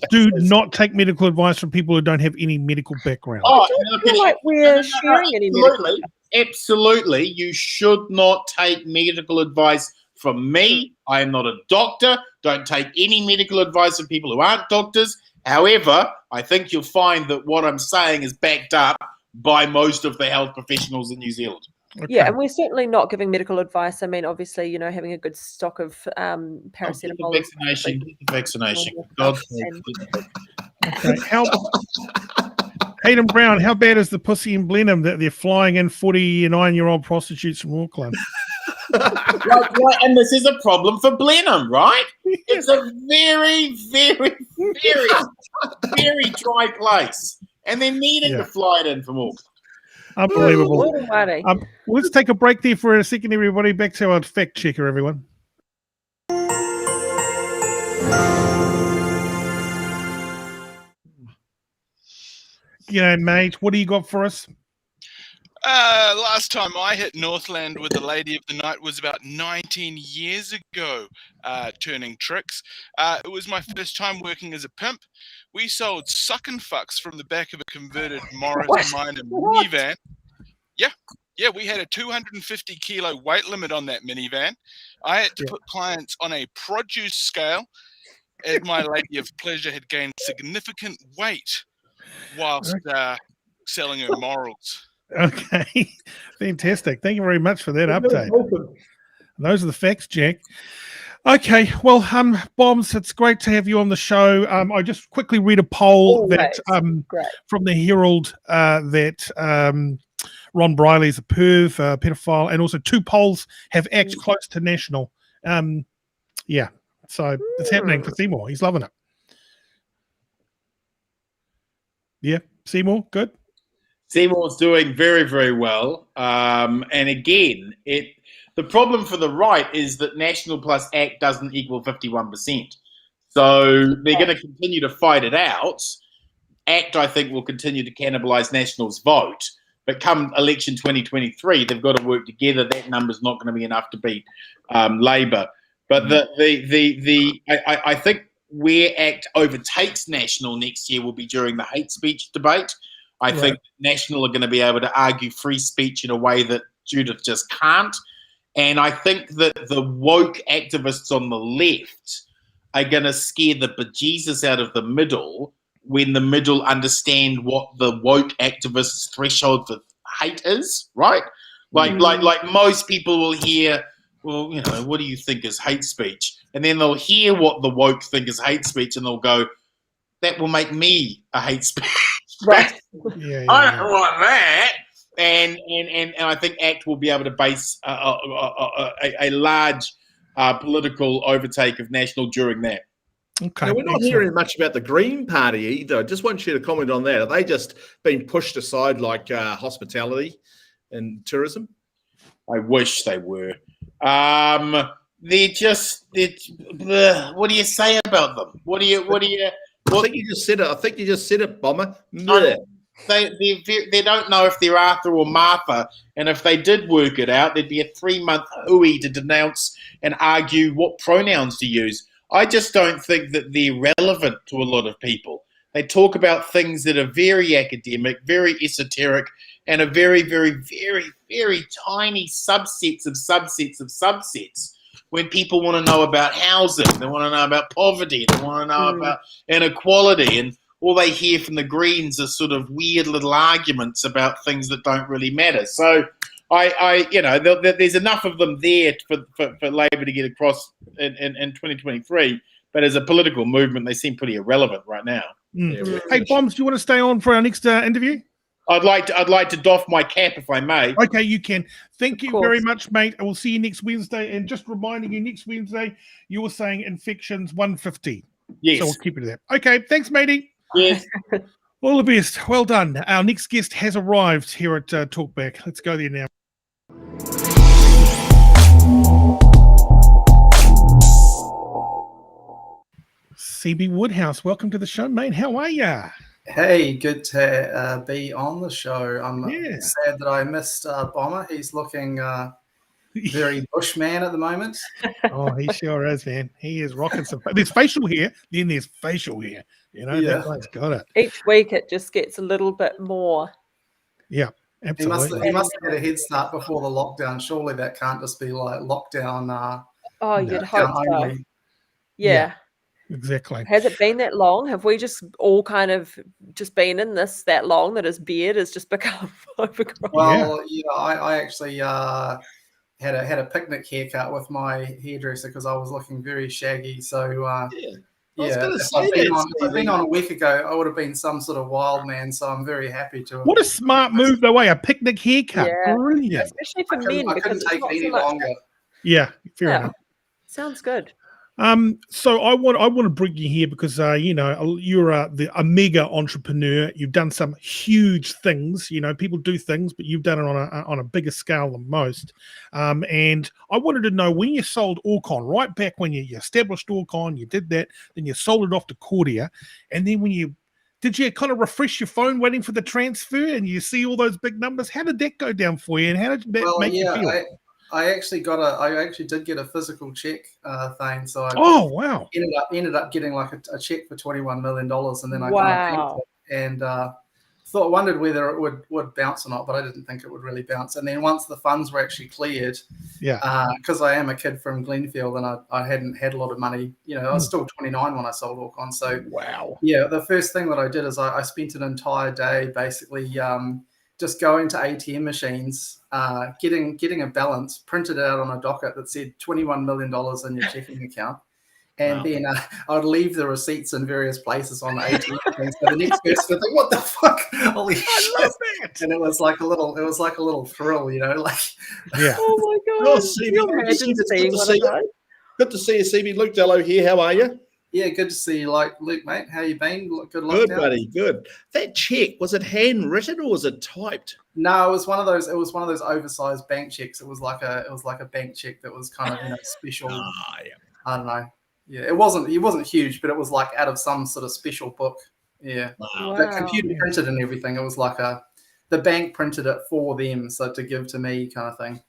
Do not take medical advice from people who don't have any medical background. I don't feel like we're sharing any medical. Absolutely, you should not take medical advice from me. I am not a doctor. Don't take any medical advice from people who aren't doctors. However, I think you'll find that what I'm saying is backed up by most of the health professionals in New Zealand. Okay. Yeah, and we're certainly not giving medical advice. I mean, obviously, having a good stock of paracetamol. Get the vaccination. God Okay. Hayden Brown, how bad is the pussy in Blenheim that they're flying in 49-year-old prostitutes from Auckland? And this is a problem for Blenheim, right? It's a very, very, very, very dry place. And they're needing to fly it in from Auckland. Unbelievable. Let's take a break there for a second, everybody. Back to our fact checker, everyone. Mate, what do you got for us? Last time I hit Northland with the Lady of the Night was about 19 years ago, turning tricks. It was my first time working as a pimp. We sold suck and fucks from the back of a converted Morris Minor minivan. Yeah, we had a 250-kilo weight limit on that minivan. I had to put clients on a produce scale, as my lady of pleasure had gained significant weight whilst selling her morals. Okay, fantastic. Thank you very much for that update. Those are the facts, Jack. Okay, well, Bombs, it's great to have you on the show. I just quickly read a poll from the Herald that Ron Briley's a perv, pedophile, and also 2 polls have ACT close to national. So it's happening for Seymour. He's loving it. Yeah, Seymour, good. Seymour's doing very, very well. And again, the problem for the right is that national plus ACT doesn't equal 51%. So they're going to continue to fight it out. ACT, I think, will continue to cannibalise National's vote. But come election 2023, they've got to work together. That number's not going to be enough to beat Labour. But I think where ACT overtakes National next year will be during the hate speech debate. I think National are going to be able to argue free speech in a way that Judith just can't. And I think that the woke activists on the left are going to scare the bejesus out of the middle when the middle understand what the woke activists' threshold for hate is, right? Like most people will hear, well, what do you think is hate speech? And then they'll hear what the woke think is hate speech, and they'll go, that will make me a hate speech. Right. I don't want that. And I think ACT will be able to base a large political overtake of National during that. Okay. We're not hearing much about the Green Party either. I just want you to comment on that. Are they just being pushed aside like hospitality and tourism? I wish they were. What do you say about them? I think you just said it, Bomber. They don't know if they're Arthur or Martha, and if they did work it out, there'd be a 3-month hooey to denounce and argue what pronouns to use. I just don't think that they're relevant to a lot of people. They talk about things that are very academic, very esoteric, and are very, very, very, very tiny subsets of subsets of subsets. When people want to know about housing, they want to know about poverty, they want to know about inequality, and all they hear from the Greens are sort of weird little arguments about things that don't really matter. So there's enough of them there for Labor to get across in 2023. But as a political movement, they seem pretty irrelevant right now. Hey, Bombs, do you want to stay on for our next interview? I'd like to doff my cap if I may. Okay, you can. Thank you very much, mate. I will see you next Wednesday. And just reminding you, next Wednesday, you were saying infections 150. Yes. So we'll keep it there. Okay, thanks, matey. Yes. All the best. Well done. Our next guest has arrived here at Talkback. Let's go there now. Seeby Woodhouse, welcome to the show, mate. How are ya? Hey, good to be on the show. I'm sad that I missed Bomber. He's looking very bushman at the moment. Oh, he sure is, man. He is rocking some. There's facial hair, then there's facial hair. That guy's got it. Each week it just gets a little bit more. Yeah, absolutely. He must have had a head start before the lockdown. Surely that can't just be like lockdown. You'd hope so. Yeah. Exactly. Has it been that long? Have we just all kind of just been in this that long that his beard has just become overgrown? Well, I actually had a picnic haircut with my hairdresser because I was looking very shaggy. So if I'd been on a week ago, I would have been some sort of wild man. So I'm very happy to. What a smart move, the way a picnic haircut. Yeah. Brilliant. Especially for men, I because couldn't take it any longer. Yeah, fair enough. Sounds good. So I want to bring you here because you're a mega entrepreneur. You've done some huge things. People do things, but you've done it on a bigger scale than most. And I wanted to know, when you sold Orcon, right back when you established Orcon, you did that, then you sold it off to Cordia, and then did you kind of refresh your phone waiting for the transfer, and you see all those big numbers? How did that go down for you, and how did that make you feel? I actually did get a physical check, Thane. So I ended up getting like a check for $21 million, and then I kind of banked it and wondered whether it would bounce or not, but I didn't think it would really bounce. And then once the funds were actually cleared, because I am a kid from Glenfield and I hadn't had a lot of money, I was still 29 when I sold Orcon. So the first thing that I did is I spent an entire day basically just going to ATM machines, getting a balance printed out on a docket that said $21 million in your checking account. And then I'd leave the receipts in various places on the ATM machines. So the next person would think, "What the fuck? Holy shit!" And it was like a little thrill, like. Yeah. Oh my god! Oh, Seeby, good to see you, Seeby. Luke Dallow here. How are you? Yeah, good to see you, Luke, mate. How you been? Good luck. Good, buddy. Good. That check, was it handwritten or was it typed? No, it was one of those. It was one of those oversized bank checks. It was like a bank check that was kind of special. I don't know. Yeah, it wasn't huge, but it was like out of some sort of special book. Yeah, the computer printed and everything. It was like the bank printed it for them, so to give to me, kind of thing.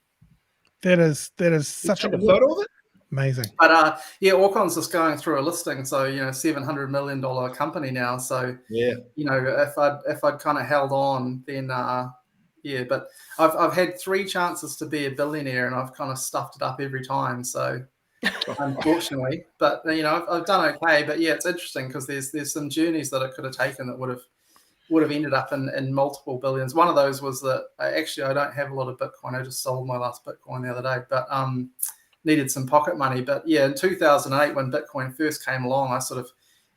That is such a photo of it. Amazing. But Orcon's just going through a listing, so $700 million company now. So if I'd kind of held on, then but I've had 3 chances to be a billionaire, and I've kind of stuffed it up every time. So unfortunately, but I've done okay. But it's interesting because there's some journeys that I could have taken that would have ended up in multiple billions. One of those was that I don't have a lot of Bitcoin. I just sold my last Bitcoin the other day, but needed some pocket money. But in 2008, when Bitcoin first came along, I sort of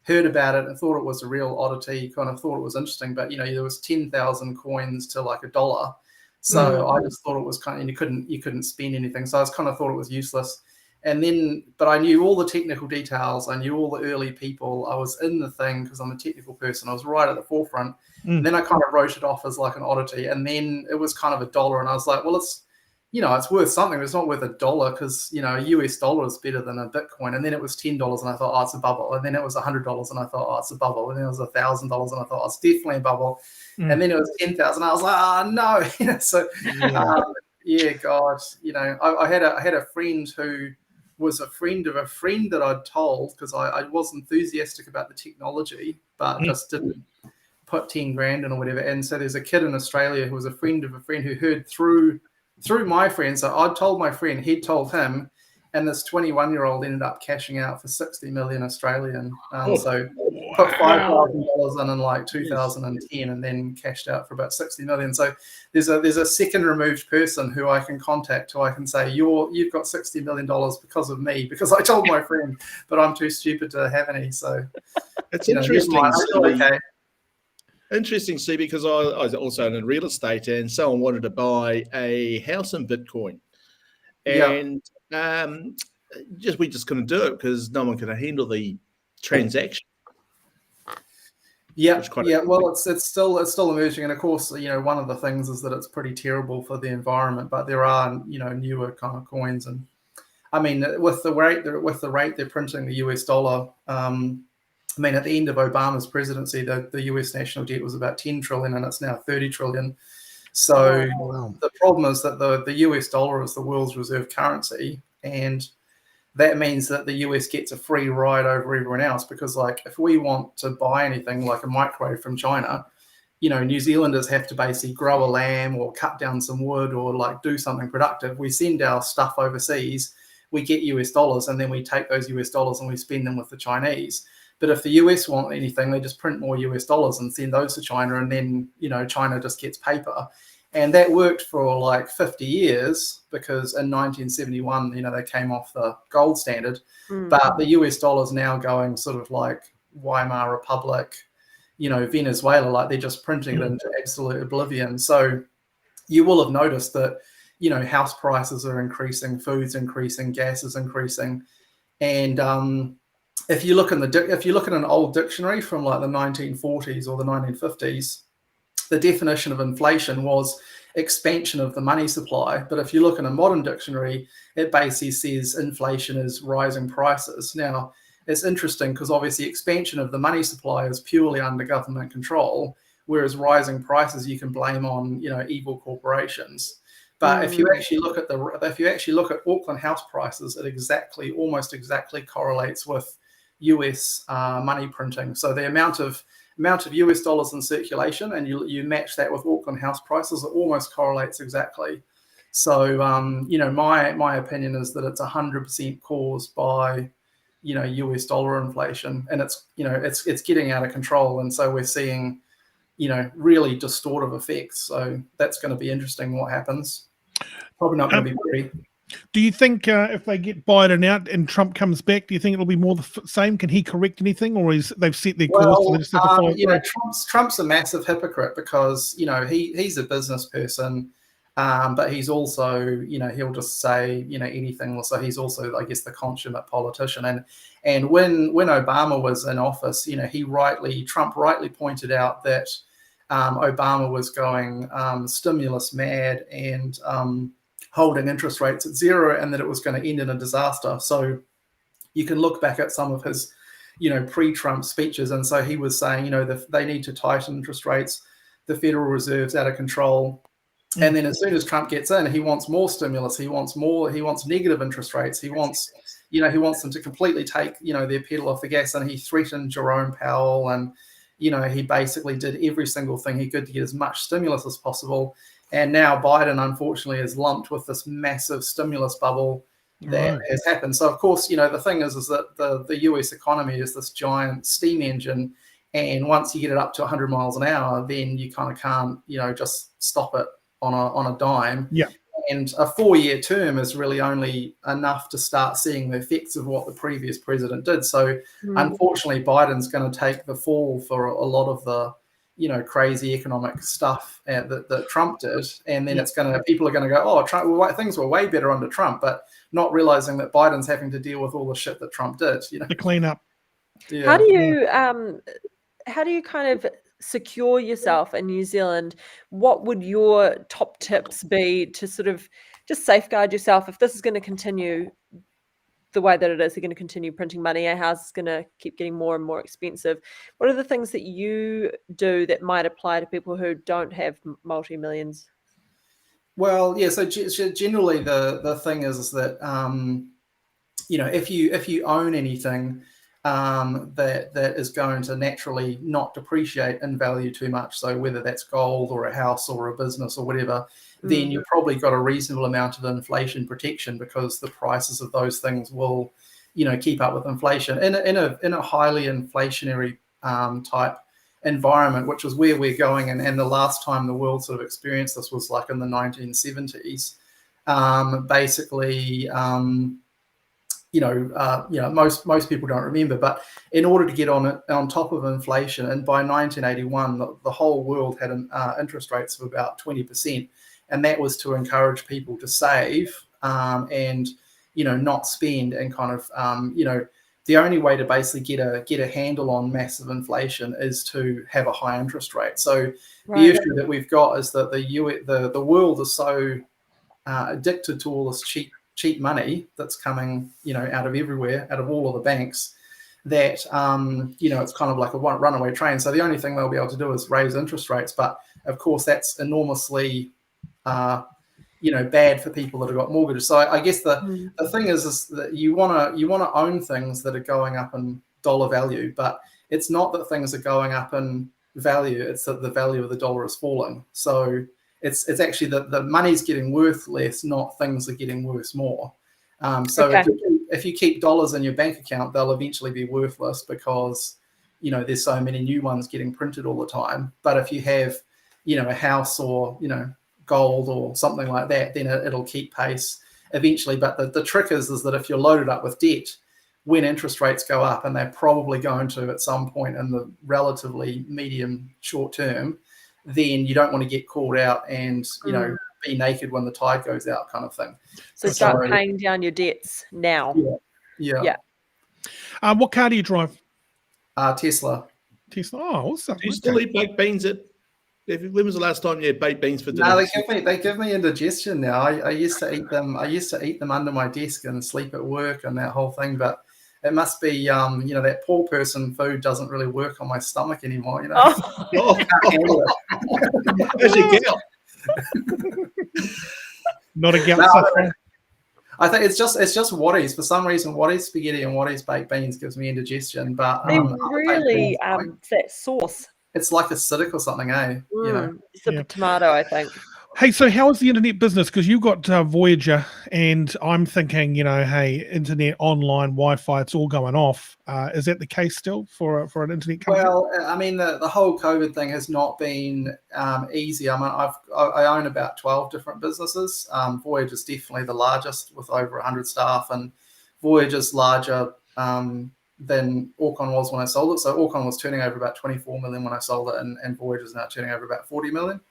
heard about it and thought it was a real oddity, kind of thought it was interesting. But there was 10,000 coins to like $1. So I just thought it was kind of, and you couldn't spend anything. So I just kind of thought it was useless. And then, but I knew all the technical details. I knew all the early people. I was in the thing because I'm a technical person. I was right at the forefront. And then I kind of wrote it off as like an oddity. And then it was kind of $1. And I was like, well, it's worth something. It's not worth $1 because, a US dollar is better than a Bitcoin. And then it was $10 and I thought, it's a bubble. And then it was $100 and I thought, it's a bubble. And then it was $1,000 and I thought, it's definitely a bubble. And then it was 10,000. I was like, no. So, God, I had a friend who was a friend of a friend that I'd told because I was enthusiastic about the technology, but just didn't put 10 grand in or whatever. And so there's a kid in Australia who was a friend of a friend who heard through my friend. So I'd told my friend, he'd told him, and this 21-year-old ended up cashing out for 60 million Australian. So put $5,000 in like 2010 and then cashed out for about 60 million. So there's a second removed person who I can contact, who I can say, you've got $60 million because of me, because I told my friend, but I'm too stupid to have any. So it's interesting. Interesting, Seeby, because I was also in real estate and someone wanted to buy a house in Bitcoin. And we just couldn't do it because no one could handle the transaction. Well, it's still emerging, and of course, one of the things is that it's pretty terrible for the environment. But there are newer kind of coins, and I mean with the rate they're printing the US dollar. At the end of Obama's presidency, the US national debt was about 10 trillion, and it's now 30 trillion. So the problem is that the US dollar is the world's reserve currency, and that means that the US gets a free ride over everyone else, because if we want to buy anything like a microwave from China, New Zealanders have to basically grow a lamb or cut down some wood or do something productive. We send our stuff overseas. we get US dollars and then we take those US dollars and we spend them with the Chinese. But if the US want anything, they just print more US dollars and send those to China, and then, you know, China just gets paper. And that worked for like 50 years because in 1971, you know, they came off the gold standard. But the US dollar's now going sort of like Weimar Republic, you know, Venezuela, like they're just printing it into absolute oblivion. So you will have noticed that, you know, house prices are increasing, food's increasing, gas is increasing. And if you look at an old dictionary from like the 1940s or the 1950s, the definition of inflation was expansion of the money supply. But if you look in a modern dictionary, it basically says inflation is rising prices. Now, it's interesting because obviously expansion of the money supply is purely under government control, whereas rising prices you can blame on, you know, evil corporations. But if you actually look at Auckland house prices, it almost exactly correlates with US money printing. So the amount of US dollars in circulation, and you match that with Auckland house prices, it almost correlates exactly. So you know, my opinion is that it's 100% caused by, you know, US dollar inflation, and it's, you know, it's getting out of control, and so we're seeing, you know, really distortive effects. So that's going to be interesting what happens. Probably not going to be pretty. Do you think if they get Biden out and Trump comes back, do you think it'll be more the same? Can he correct anything, or they've set their course? So they just have to follow you know, Trump's a massive hypocrite because, you know, he's a business person, but he's also, you know, he'll just say, you know, anything. So he's also, I guess, the consummate politician. And when Obama was in office, you know, Trump rightly pointed out that Obama was going stimulus mad and holding interest rates at zero, and that it was going to end in a disaster. So you can look back at some of his, you know, pre-Trump speeches, and so he was saying, you know, they need to tighten interest rates, the Federal Reserve's out of control. And then as soon as Trump gets in, he wants more stimulus, he wants negative interest rates, he wants them to completely take, you know, their pedal off the gas, and he threatened Jerome Powell, and, you know, he basically did every single thing he could to get as much stimulus as possible. And now Biden, unfortunately, is lumped with this massive stimulus bubble that has happened. So, of course, you know, the thing is that the US economy is this giant steam engine. And once you get it up to 100 miles an hour, then you kind of can't, you know, just stop it on a dime. Yeah. And a 4-year term is really only enough to start seeing the effects of what the previous president did. So, unfortunately, Biden's going to take the fall for a lot of the, you know, crazy economic stuff that Trump did, and then people are going to go, oh, Trump, things were way better under Trump, but not realizing that Biden's having to deal with all the shit that Trump did. You know, to clean up. Yeah. How do you kind of secure yourself in New Zealand? What would your top tips be to sort of just safeguard yourself if this is going to continue the way that it is? They're going to continue printing money. Our house is going to keep getting more and more expensive. What are the things that you do that might apply to people who don't have multi-millions? Well, yeah. So generally, the thing is that you know, if you own anything that is going to naturally not depreciate in value too much, so whether that's gold or a house or a business or whatever, then you've probably got a reasonable amount of inflation protection, because the prices of those things will, you know, keep up with inflation in a highly inflationary type environment, which is where we're going. And the last time the world sort of experienced this was like in the 1970s. Basically, most people don't remember, but in order to get on top of inflation, and by 1981, the whole world had interest rates of about 20%, and that was to encourage people to save and, you know, not spend, and kind of, you know, the only way to basically get a handle on massive inflation is to have a high interest rate. So the issue that we've got is that the world is so addicted to all this cheap money that's coming, you know, out of everywhere, out of all of the banks, that you know, it's kind of like a runaway train. So the only thing they'll be able to do is raise interest rates, but of course that's enormously you know, bad for people that have got mortgages. So I guess the thing is that you want to own things that are going up in dollar value, but it's not that things are going up in value, it's that the value of the dollar is falling. So it's actually that the money's getting worth less, not things are getting worse more. So if you keep dollars in your bank account, they'll eventually be worthless because, there's so many new ones getting printed all the time. But if you have, a house or, gold or something like that, then it'll keep pace eventually. But the trick is that if you're loaded up with debt, when interest rates go up, and they're probably going to at some point in the relatively medium short term, then you don't want to get caught out and, be naked when the tide goes out kind of thing. So start paying down your debts now. Yeah. What car do you drive? Tesla. Tesla. Oh, awesome. Do you still eat baked beans when was the last time you had baked beans for dinner? No, they give me indigestion now. I used to eat them. I used to eat them under my desk and sleep at work and that whole thing. But it must be, that poor person food doesn't really work on my stomach anymore. How's your gout? Not a gout. I think it's just Waddy's. For some reason, Waddy's spaghetti and Waddy's baked beans gives me indigestion. But really, that sauce. It's like acidic or something, eh? It's a tomato, I think. Hey, so how is the internet business? Because you've got Voyager, and I'm thinking, hey, internet, online, Wi-Fi, it's all going off. Is that the case still for an internet company? Well, I mean, the whole COVID thing has not been easy. I mean, I own about 12 different businesses. Voyager is definitely the largest with over 100 staff, and Voyager's larger than Orcon was when I sold it. So Orcon was turning over about 24 million when I sold it, and Voyager's now turning over about 40 million.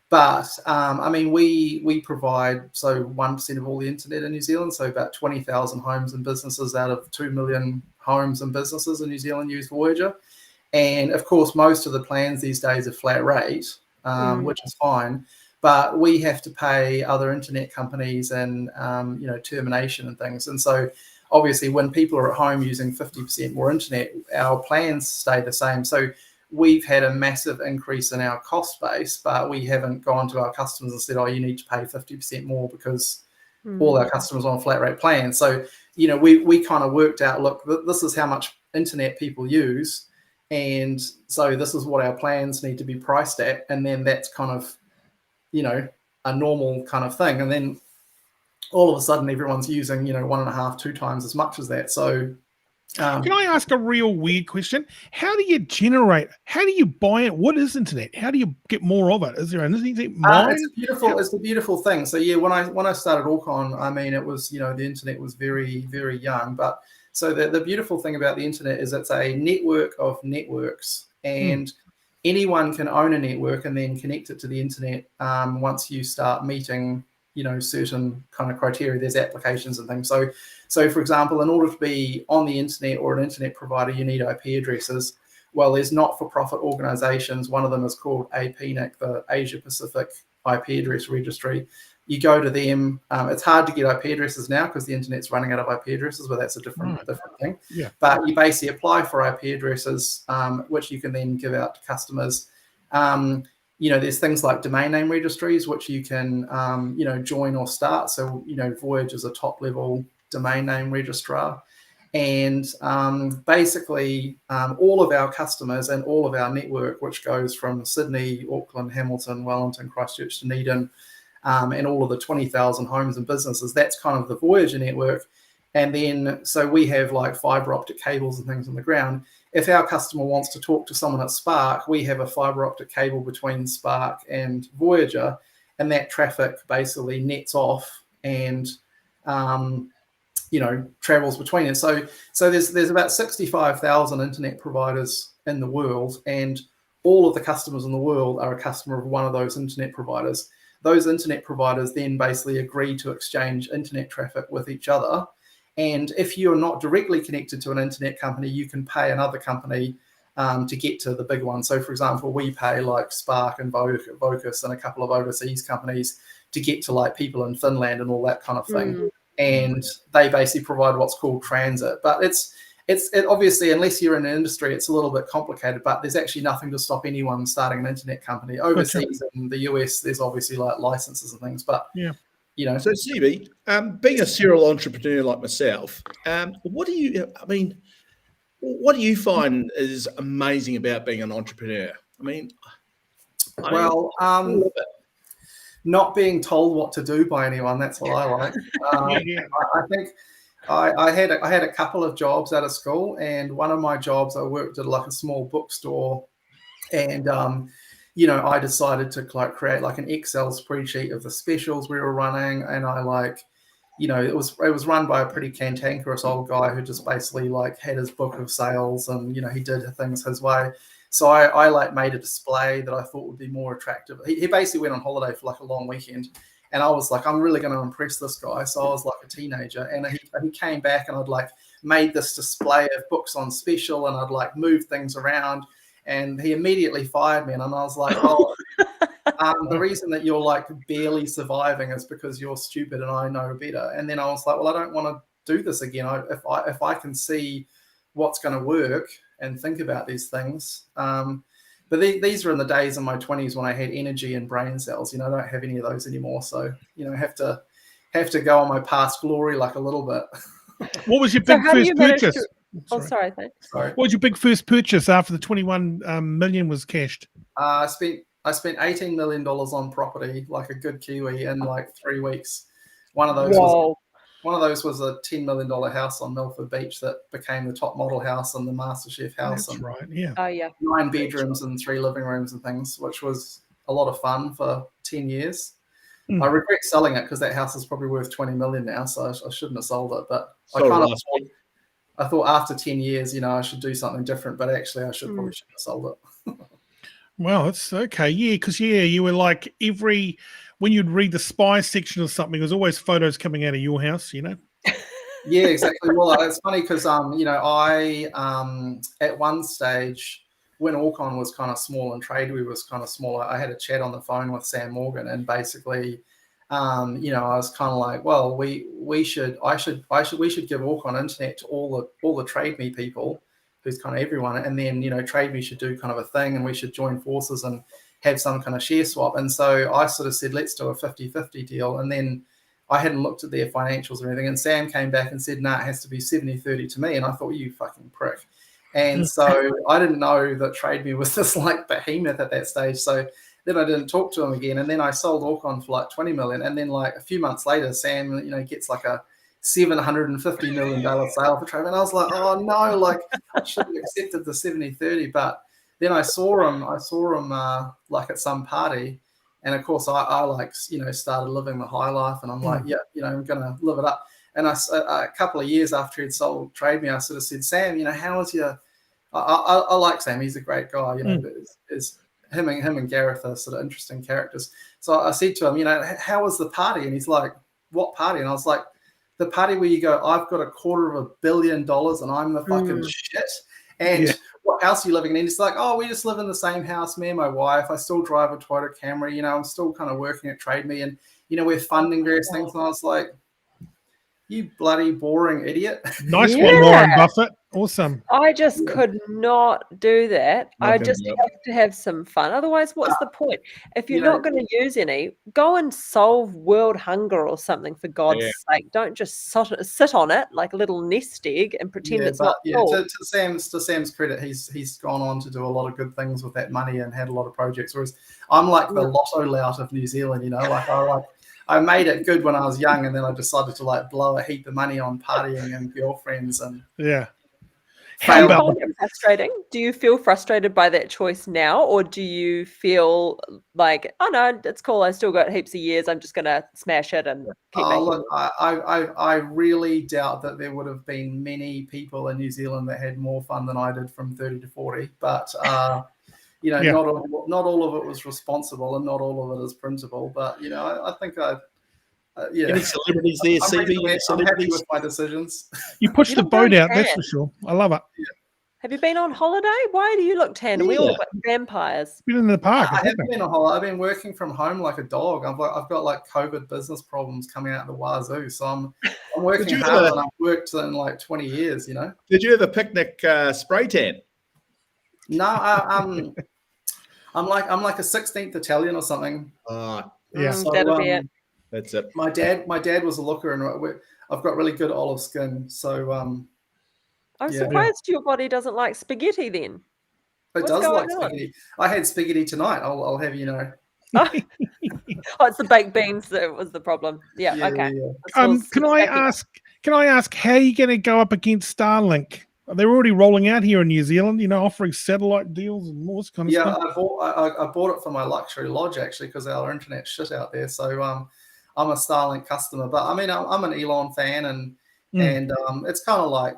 But I mean, we provide 1% of all the internet in New Zealand, so about 20,000 homes and businesses out of 2 million homes and businesses in New Zealand use Voyager. And of course, most of the plans these days are flat rate, which is fine. But we have to pay other internet companies and termination and things. And so obviously, when people are at home using 50% more internet, our plans stay the same. So we've had a massive increase in our cost base, but we haven't gone to our customers and said, you need to pay 50% more because all our customers are on flat rate plans. So, we kind of worked out, look, this is how much internet people use. And so this is what our plans need to be priced at. And then that's kind of, a normal kind of thing. And then all of a sudden everyone's using, 1.5, 2 times as much as that. So, can I ask a real weird question? How do you buy it? What is internet? How do you get more of it? Is there an internet mine? It's a beautiful thing. So yeah, when I started Orcon, I mean, it was, the internet was very, very young. But so the beautiful thing about the internet is it's a network of networks, and anyone can own a network and then connect it to the internet once you start meeting, certain kind of criteria. There's applications and things. So for example, in order to be on the internet or an internet provider, you need IP addresses. Well, there's not-for-profit organizations. One of them is called APNIC, the Asia Pacific IP Address Registry. You go to them. It's hard to get IP addresses now because the internet's running out of IP addresses, but that's a different thing. Yeah. But you basically apply for IP addresses, which you can then give out to customers. There's things like domain name registries, which you can, join or start. So, Voyage is a top-level domain name registrar. And basically, all of our customers and all of our network, which goes from Sydney, Auckland, Hamilton, Wellington, Christchurch, Dunedin, and all of the 20,000 homes and businesses, that's kind of the Voyager network. And then, so we have like fiber optic cables and things on the ground. If our customer wants to talk to someone at Spark, we have a fiber optic cable between Spark and Voyager, and that traffic basically nets off and, travels between it. So there's about 65,000 internet providers in the world, and all of the customers in the world are a customer of one of those internet providers. Those internet providers then basically agree to exchange internet traffic with each other. And if you're not directly connected to an internet company, you can pay another company to get to the big one. So, for example, we pay like Spark and Vocus and a couple of overseas companies to get to like people in Finland and all that kind of thing. And they basically provide what's called transit. But it's obviously, unless you're in an industry, it's a little bit complicated, but there's actually nothing to stop anyone starting an internet company. Overseas in the US, there's obviously like licenses and things, but So Seeby, being a serial entrepreneur like myself, what do you find is amazing about being an entrepreneur? not being told what to do by anyone. That's what I like. I think I had a couple of jobs out of school, and one of my jobs I worked at like a small bookstore, and I decided to create like an Excel spreadsheet of the specials we were running, and I it was run by a pretty cantankerous old guy who just basically like had his book of sales, and he did things his way. So I like made a display that I thought would be more attractive. He basically went on holiday for like a long weekend, and I was like, I'm really going to impress this guy. So I was like a teenager, and he came back, and I'd like made this display of books on special, and I'd like moved things around, and he immediately fired me. And I was like, oh, the reason that you're like barely surviving is because you're stupid and I know better. And then I was like, well, I don't want to do this again. If I can see what's going to work and think about these things. But these were in the days in my 20s when I had energy and brain cells. I don't have any of those anymore. So, have to go on my past glory like a little bit. What was your big first purchase? Sorry, thanks. Sorry. What was your big first purchase after the 21 million was cashed? I spent $18 million on property, like a good Kiwi, in like 3 weeks. One of those was a $10 million house on Milford Beach that became the top model house and the MasterChef house. That's right, yeah. Oh, yeah. 9 bedrooms and 3 living rooms and things, which was a lot of fun for 10 years. I regret selling it because that house is probably worth 20 million now, so I shouldn't have sold it. But I thought after 10 years, I should do something different, but actually I probably shouldn't have sold it. Well, it's okay. Yeah, because you were like when you'd read the spy section or something, there's always photos coming out of your house, Yeah, exactly. Well, it's funny because, I at one stage when Orcon was kind of small and Tradeweb was kind of smaller, I had a chat on the phone with Sam Morgan, and basically, I was kind of like, well, we should give Orcon internet to all the Trade Me people, who's kind of everyone, and then Trade Me should do kind of a thing, and we should join forces and have some kind of share swap. And so I sort of said, let's do a 50-50 deal. And then I hadn't looked at their financials or anything, and Sam came back and said, nah, it has to be 70-30 to me. And I thought, you fucking prick. And so I didn't know that Trade Me was this like behemoth at that stage. So then I didn't talk to him again, and then I sold Orcon for like 20 million, and then like a few months later, Sam gets like a $750 million sale for Trade Me, and I was like, oh no, like I should have accepted the 70-30. But then I saw him like at some party, and of course I like started living the high life, and I'm like, yeah, I'm gonna live it up. And a couple of years after he'd sold Trade Me, I sort of said, Sam, how is your? I like Sam. He's a great guy. But is him and Gareth are sort of interesting characters. So I said to him, how was the party? And he's like, what party? And I was like, the party where you go, I've got $250 million and I'm the fucking shit. And what house are you living in? And he's like, oh, we just live in the same house, me and my wife. I still drive a Toyota Camry. I'm still kind of working at Trade Me, and we're funding various things. And I was like, you bloody boring idiot. Nice one, Warren Buffett. Awesome. I just could not do that. I just have to have some fun. Otherwise, what's the point? If you're not going to use any, go and solve world hunger or something, for God's sake. Don't just sit on it like a little nest egg and pretend it's not cool. To Sam's credit, he's gone on to do a lot of good things with that money and had a lot of projects. Whereas I'm like the lotto lout of New Zealand, I made it good when I was young, and then I decided to like blow a heap of money on partying and girlfriends and How frustrating? Do you feel frustrated by that choice now, or do you feel like, oh no, it's cool, I still got heaps of years, I'm just gonna smash it and keep making look, I really doubt that there would have been many people in New Zealand that had more fun than I did from 30 to 40, but not all of it was responsible, and not all of it is printable. But I think Any celebrities there, Seeby? I'm happy with my decisions. You pushed the boat out, that's for sure. I love it. Yeah. Have you been on holiday? Why do you look tan? We all look like vampires. Been in the park. I haven't been on holiday. I've been working from home like a dog. I've got like COVID business problems coming out the wazoo. So I'm working hard, and I've worked in like 20 years. Did you have a picnic spray tan? No, I'm like a 16th Italian or something. So, that'll be it. That's it. My dad was a looker, and I've got really good olive skin. So I'm surprised your body doesn't like spaghetti then. It does like spaghetti. I had spaghetti tonight. I'll have you know. Oh, it's the baked beans that was the problem. Yeah, okay. Yeah. Can I ask how you're going to go up against Starlink? They're already rolling out here in New Zealand, offering satellite deals and all this kind of stuff. I bought it for my luxury lodge actually because our internet's shit out there. So I'm a Starlink customer, but I mean I'm an Elon fan, and it's kind of like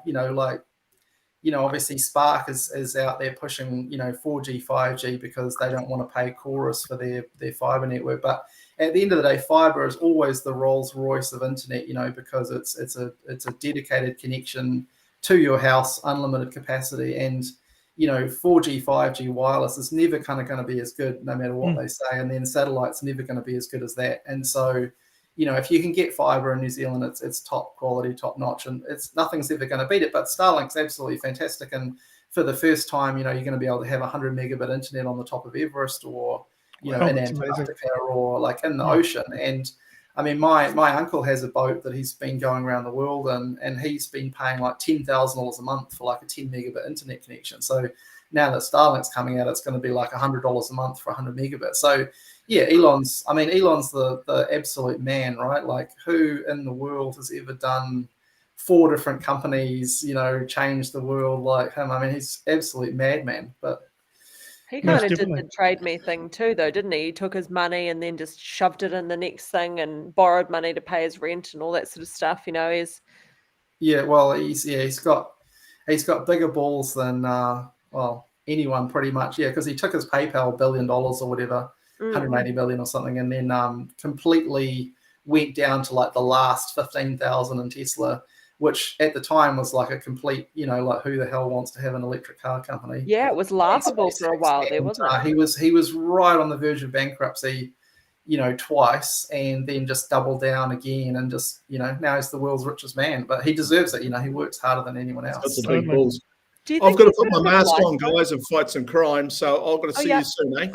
obviously Spark is out there pushing 4G 5G because they don't want to pay chorus for their fiber network. But at the end of the day, fiber is always the Rolls Royce of internet, because it's a dedicated connection to your house, unlimited capacity, and 4G 5G wireless is never kind of going to be as good no matter what they say, and then satellite's never going to be as good as that. And so if you can get fiber in New Zealand, it's top quality, top notch, and nothing's ever going to beat it. But Starlink's absolutely fantastic, and for the first time, you're going to be able to have 100 megabit internet on the top of Everest, or in Antarctica, or like in the ocean. And I mean, my uncle has a boat that he's been going around the world, and he's been paying like $10,000 a month for like a 10 megabit internet connection. So now that Starlink's coming out, it's going to be like $100 a month for 100 megabits. So yeah, Elon's the absolute man, right? Like, who in the world has ever done 4 different companies, change the world like him? I mean, he's absolute madman, but. He kind of did the trade me thing too, though, didn't he? He took his money and then just shoved it in the next thing and borrowed money to pay his rent and all that sort of stuff. He's got bigger balls than anyone pretty much. Yeah, because he took his PayPal $1 billion or whatever, 180 billion or something, and then completely went down to like the last 15,000 in Tesla, which at the time was like a complete, like who the hell wants to have an electric car company? Yeah, it was laughable for a while there, wasn't it? He was right on the verge of bankruptcy, twice, and then just doubled down again, and just, now he's the world's richest man. But he deserves it. He works harder than anyone else. That's the big balls. I've got to put my mask on, guys, and fight some crime. So I've got to see you soon, eh?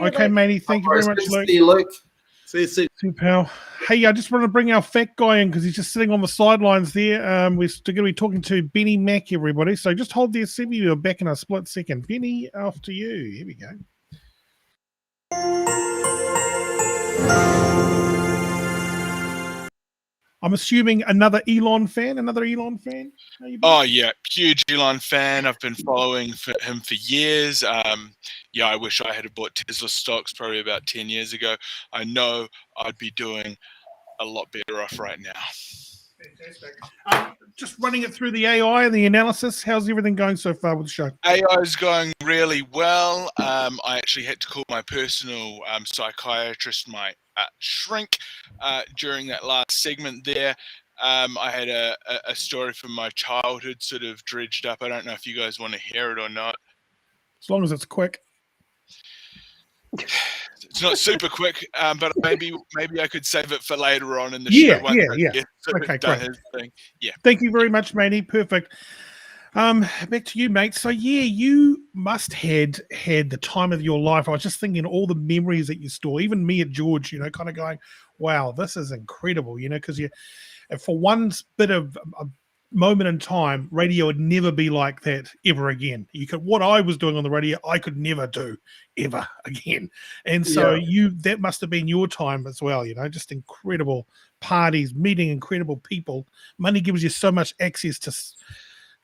Okay, matey. Thank you very much, Luke. See you, Luke. See you soon. Super, pal. Hey, I just want to bring our fat guy in because he's just sitting on the sidelines there. We're still going to be talking to Benny Mack, everybody. So just hold there, Seeby. We're back in a split second. Benny, after you. Here we go. I'm assuming another Elon fan. Oh, yeah. Huge Elon fan. I've been following him for years. I wish I had bought Tesla stocks probably about 10 years ago. I know I'd be doing a lot better off right now. Fantastic. Just running it through the AI and the analysis. How's everything going so far with the show? AI is going really well. I actually had to call my personal psychiatrist, my shrink, during that last segment there. I had a story from my childhood sort of dredged up. I don't know if you guys want to hear it or not. As long as it's quick. It's not super quick, but maybe I could save it for later on in the show. Yeah. Okay, great. Yeah. Thank you very much, matey. Perfect. Back to you, mate. So yeah, you must had the time of your life. I was just thinking all the memories that you store. Even me at George, kind of going, wow, this is incredible. Because for one bit of a moment in time, radio would never be like that ever again. What I was doing on the radio, I could never do ever again. And so that must have been your time as well. Just incredible parties, meeting incredible people. Money gives you so much access to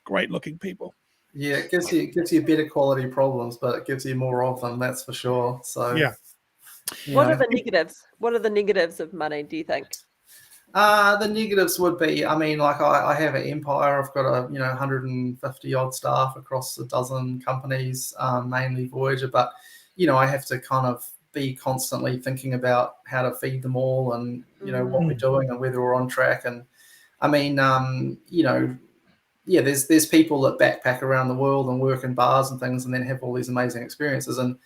great looking people. Yeah, it gives you better quality problems, but it gives you more of them, that's for sure. So yeah. What are the negatives? What are the negatives of money, do you think? The negatives would be, I have an empire. I've got 150 odd staff across a dozen companies, mainly Voyager, but I have to kind of be constantly thinking about how to feed them all, and what we're doing and whether we're on track. And there's people that backpack around the world and work in bars and things, and then have all these amazing experiences. And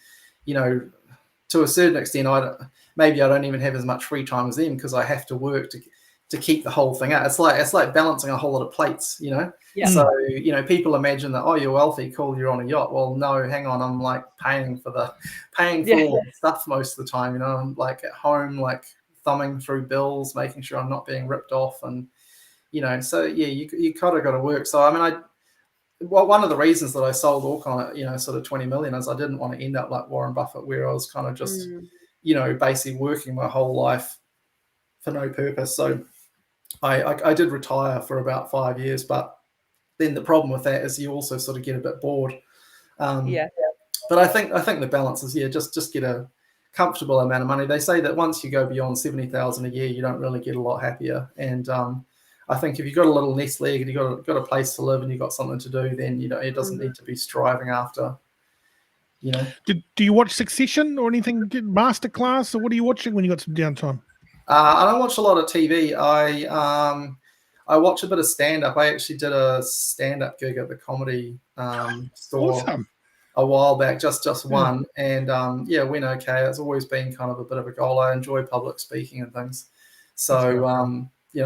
to a certain extent, I don't even have as much free time as them because I have to work to keep the whole thing out. It's like balancing a whole lot of plates, Yeah. So people imagine that, oh, you're wealthy, cool, you're on a yacht. Well, no, hang on, I'm like paying for all the stuff most of the time. I'm like at home, like thumbing through bills, making sure I'm not being ripped off, and so yeah, you kind of got to work. So one of the reasons that I sold all kind of sort of 20 million is I didn't want to end up like Warren Buffett, where I was kind of just basically working my whole life for no purpose. So I did retire for about 5 years, but then the problem with that is you also sort of get a bit bored. But I think the balance is just get a comfortable amount of money. They say that once you go beyond 70,000 a year, you don't really get a lot happier. And I think if you've got a little nest egg and you've got a place to live and you've got something to do, then it doesn't need to be striving after. Do you watch Succession or anything? Masterclass, or what are you watching when you got some downtime? I don't watch a lot of TV. I watch a bit of stand-up. I actually did a stand-up gig at the Comedy Store. Awesome. A while back, just one, and went okay. It's always been kind of a bit of a goal. I enjoy public speaking and things, so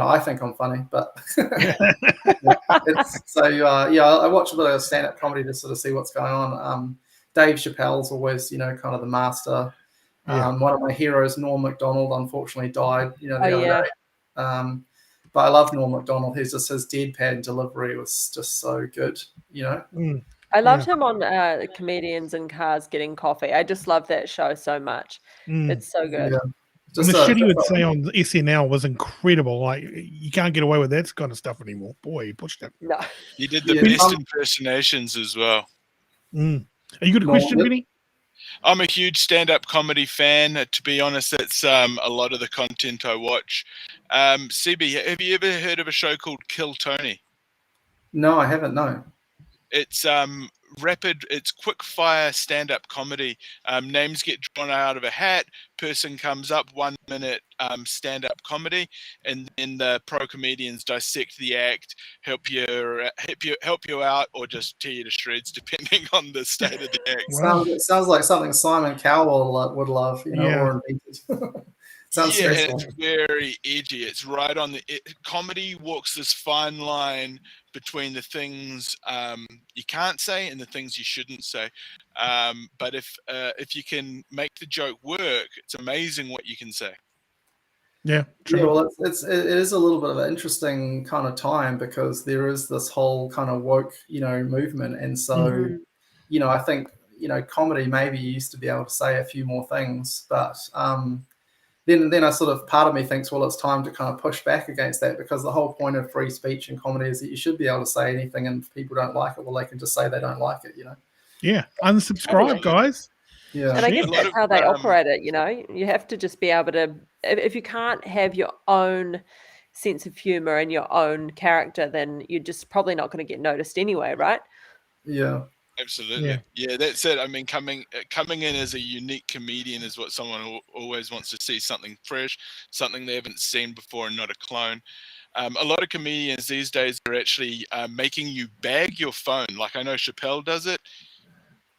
I think I'm funny, but I watch a bit of stand-up comedy to sort of see what's going on. Dave Chappelle's always kind of the master. One of my heroes, Norm Macdonald, unfortunately died the other day. But I love Norm Macdonald. His deadpan delivery was just so good. I loved him on Comedians in Cars Getting Coffee. I just love that show so much. It's so good. Yeah. And the shit he would say on SNL was incredible. Like, you can't get away with that kind of stuff anymore. Boy, he pushed it. No. He did the best impersonations as well. Are you got a question, Benny? I'm a huge stand-up comedy fan. To be honest, that's a lot of the content I watch. Seeby, have you ever heard of a show called Kill Tony? No, I haven't, no. It's it's quick fire stand-up comedy. Names get drawn out of a hat, person comes up, 1 minute stand-up comedy, and then the pro comedians dissect the act, help you out, or just tear you to shreds depending on the state of the act. Sounds like something Simon Cowell would love, or invented. Sounds stressful. It's very edgy. It's right on comedy walks this fine line between the things you can't say and the things you shouldn't say. But if you can make the joke work, it's amazing what you can say. Yeah, true. Yeah, well, it is a little bit of an interesting kind of time because there is this whole kind of woke, movement, and so, I think, comedy maybe used to be able to say a few more things, but then I sort of, part of me thinks, well, it's time to kind of push back against that, because the whole point of free speech and comedy is that you should be able to say anything, and if people don't like it, well, they can just say they don't like it, Yeah, unsubscribe, guys. Yeah. And I guess that's how they operate it, You have to just be able to, if you can't have your own sense of humor and your own character, then you're just probably not going to get noticed anyway, right? Yeah. Absolutely. Yeah, that's it. I mean, coming in as a unique comedian is what someone always wants to see, something fresh, something they haven't seen before, and not a clone. A lot of comedians these days are actually making you bag your phone. Like, I know Chappelle does it.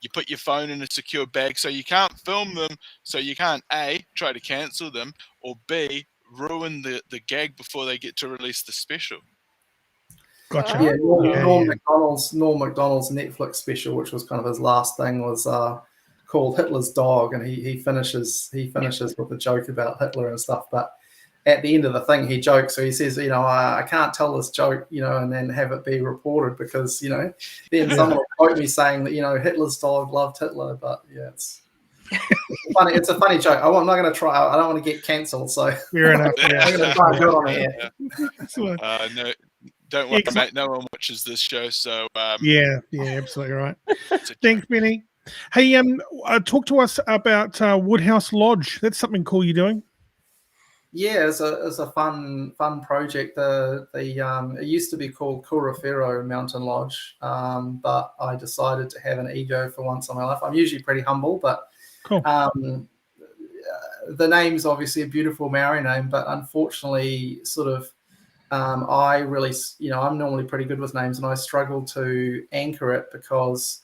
You put your phone in a secure bag so you can't film them, so you can't A, try to cancel them, or B, ruin the gag before they get to release the special. Gotcha. Yeah, Norm Macdonald's Netflix special, which was kind of his last thing, was called Hitler's Dog, and he finishes with a joke about Hitler and stuff. But at the end of the thing, he jokes, so he says, I can't tell this joke, and then have it be reported, because then someone will quote me saying that Hitler's dog loved Hitler. But it's funny. It's a funny joke. I'm not going to try. I don't want to get cancelled, so fair enough. I'm going to try and do it on air. No. Don't worry, mate. No one watches this show, so yeah, absolutely right. Thanks, Benny. Hey, talk to us about Woodhouse Lodge. That's something cool you're doing. Yeah, it's a fun project. It used to be called Kurafero Mountain Lodge, but I decided to have an ego for once in my life. I'm usually pretty humble, but cool. The name's obviously a beautiful Maori name, but unfortunately, sort of. I really, I'm normally pretty good with names, and I struggle to anchor it because,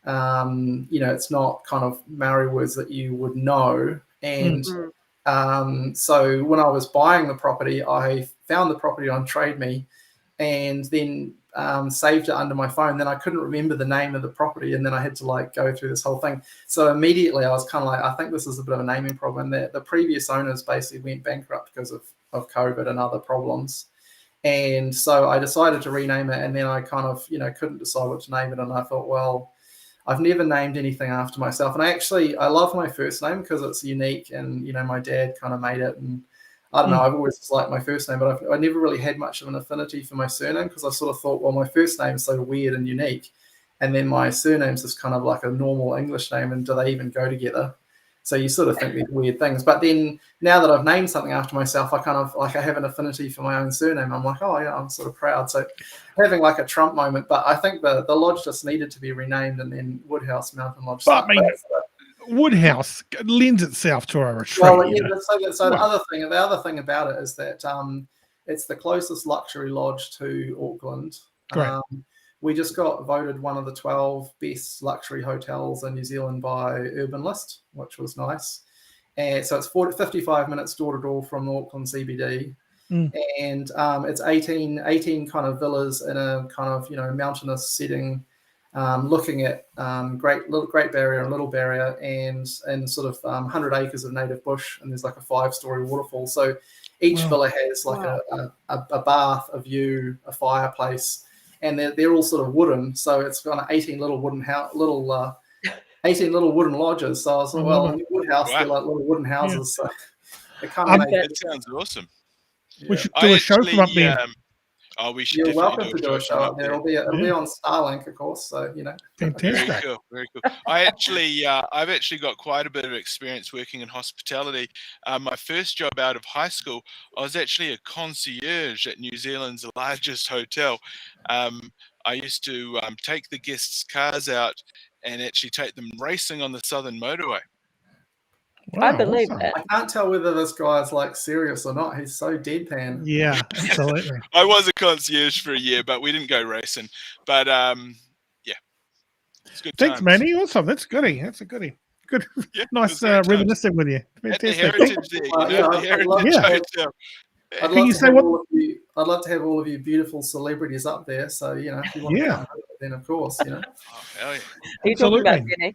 it's not kind of Maori words that you would know. And so when I was buying the property, I found the property on Trade Me, and then saved it under my phone. Then I couldn't remember the name of the property, and then I had to go through this whole thing. So immediately I was kind of I think this is a bit of a naming problem. The previous owners basically went bankrupt because of COVID and other problems. And so I decided to rename it, and then I kind of, couldn't decide what to name it. And I thought, well, I've never named anything after myself. And I love my first name because it's unique, and my dad kind of made it. And I don't know, I've always liked my first name, but I never really had much of an affinity for my surname because I sort of thought, well, my first name is so weird and unique, and then my surname's just kind of like a normal English name, and do they even go together? So you sort of think these weird things. But then now that I've named something after myself, I kind of I have an affinity for my own surname. I'm like, oh yeah, I'm sort of proud. So having like a Trump moment. But I think the lodge just needed to be renamed, and then Woodhouse Mountain Lodge. But I mean, Woodhouse lends itself to a retreat. Well, yeah. So the other thing about it is that it's the closest luxury lodge to Auckland. Great. We just got voted one of the 12 best luxury hotels in New Zealand by Urban List, which was nice. And so it's 55 minutes door to door from Auckland CBD. And it's 18 kind of villas in a kind of, mountainous setting, looking at Great Barrier and Little Barrier, and sort of 100 acres of native bush, and there's like a 5-story waterfall. So each villa has like a bath, a view, a fireplace, and they're all sort of wooden. So it's got 18 little wooden 18 little wooden lodges. So I was like, well, in Woodhouse, they're like little wooden houses. So it kind of that sounds awesome. We should do a show from up there. We should. You're welcome to do a show up there. It'll be on Starlink, of course. So Fantastic. Very cool. I've actually got quite a bit of experience working in hospitality. My first job out of high school, I was actually a concierge at New Zealand's largest hotel. I used to take the guests' cars out and actually take them racing on the Southern Motorway. Wow, I believe that. I can't tell whether this guy is like serious or not. He's so deadpan. Yeah, absolutely. I was a concierge for a year, but we didn't go racing. But yeah, it's good. Thanks, Manny. Awesome. That's goodie. That's a goodie. Good, nice reminiscing with you. Fantastic. At the Heritage there, the Heritage Hotel. I'd love to have all of you beautiful celebrities up there. So if you want to come, then of course, Oh, hell yeah. Are you talking about Jenny?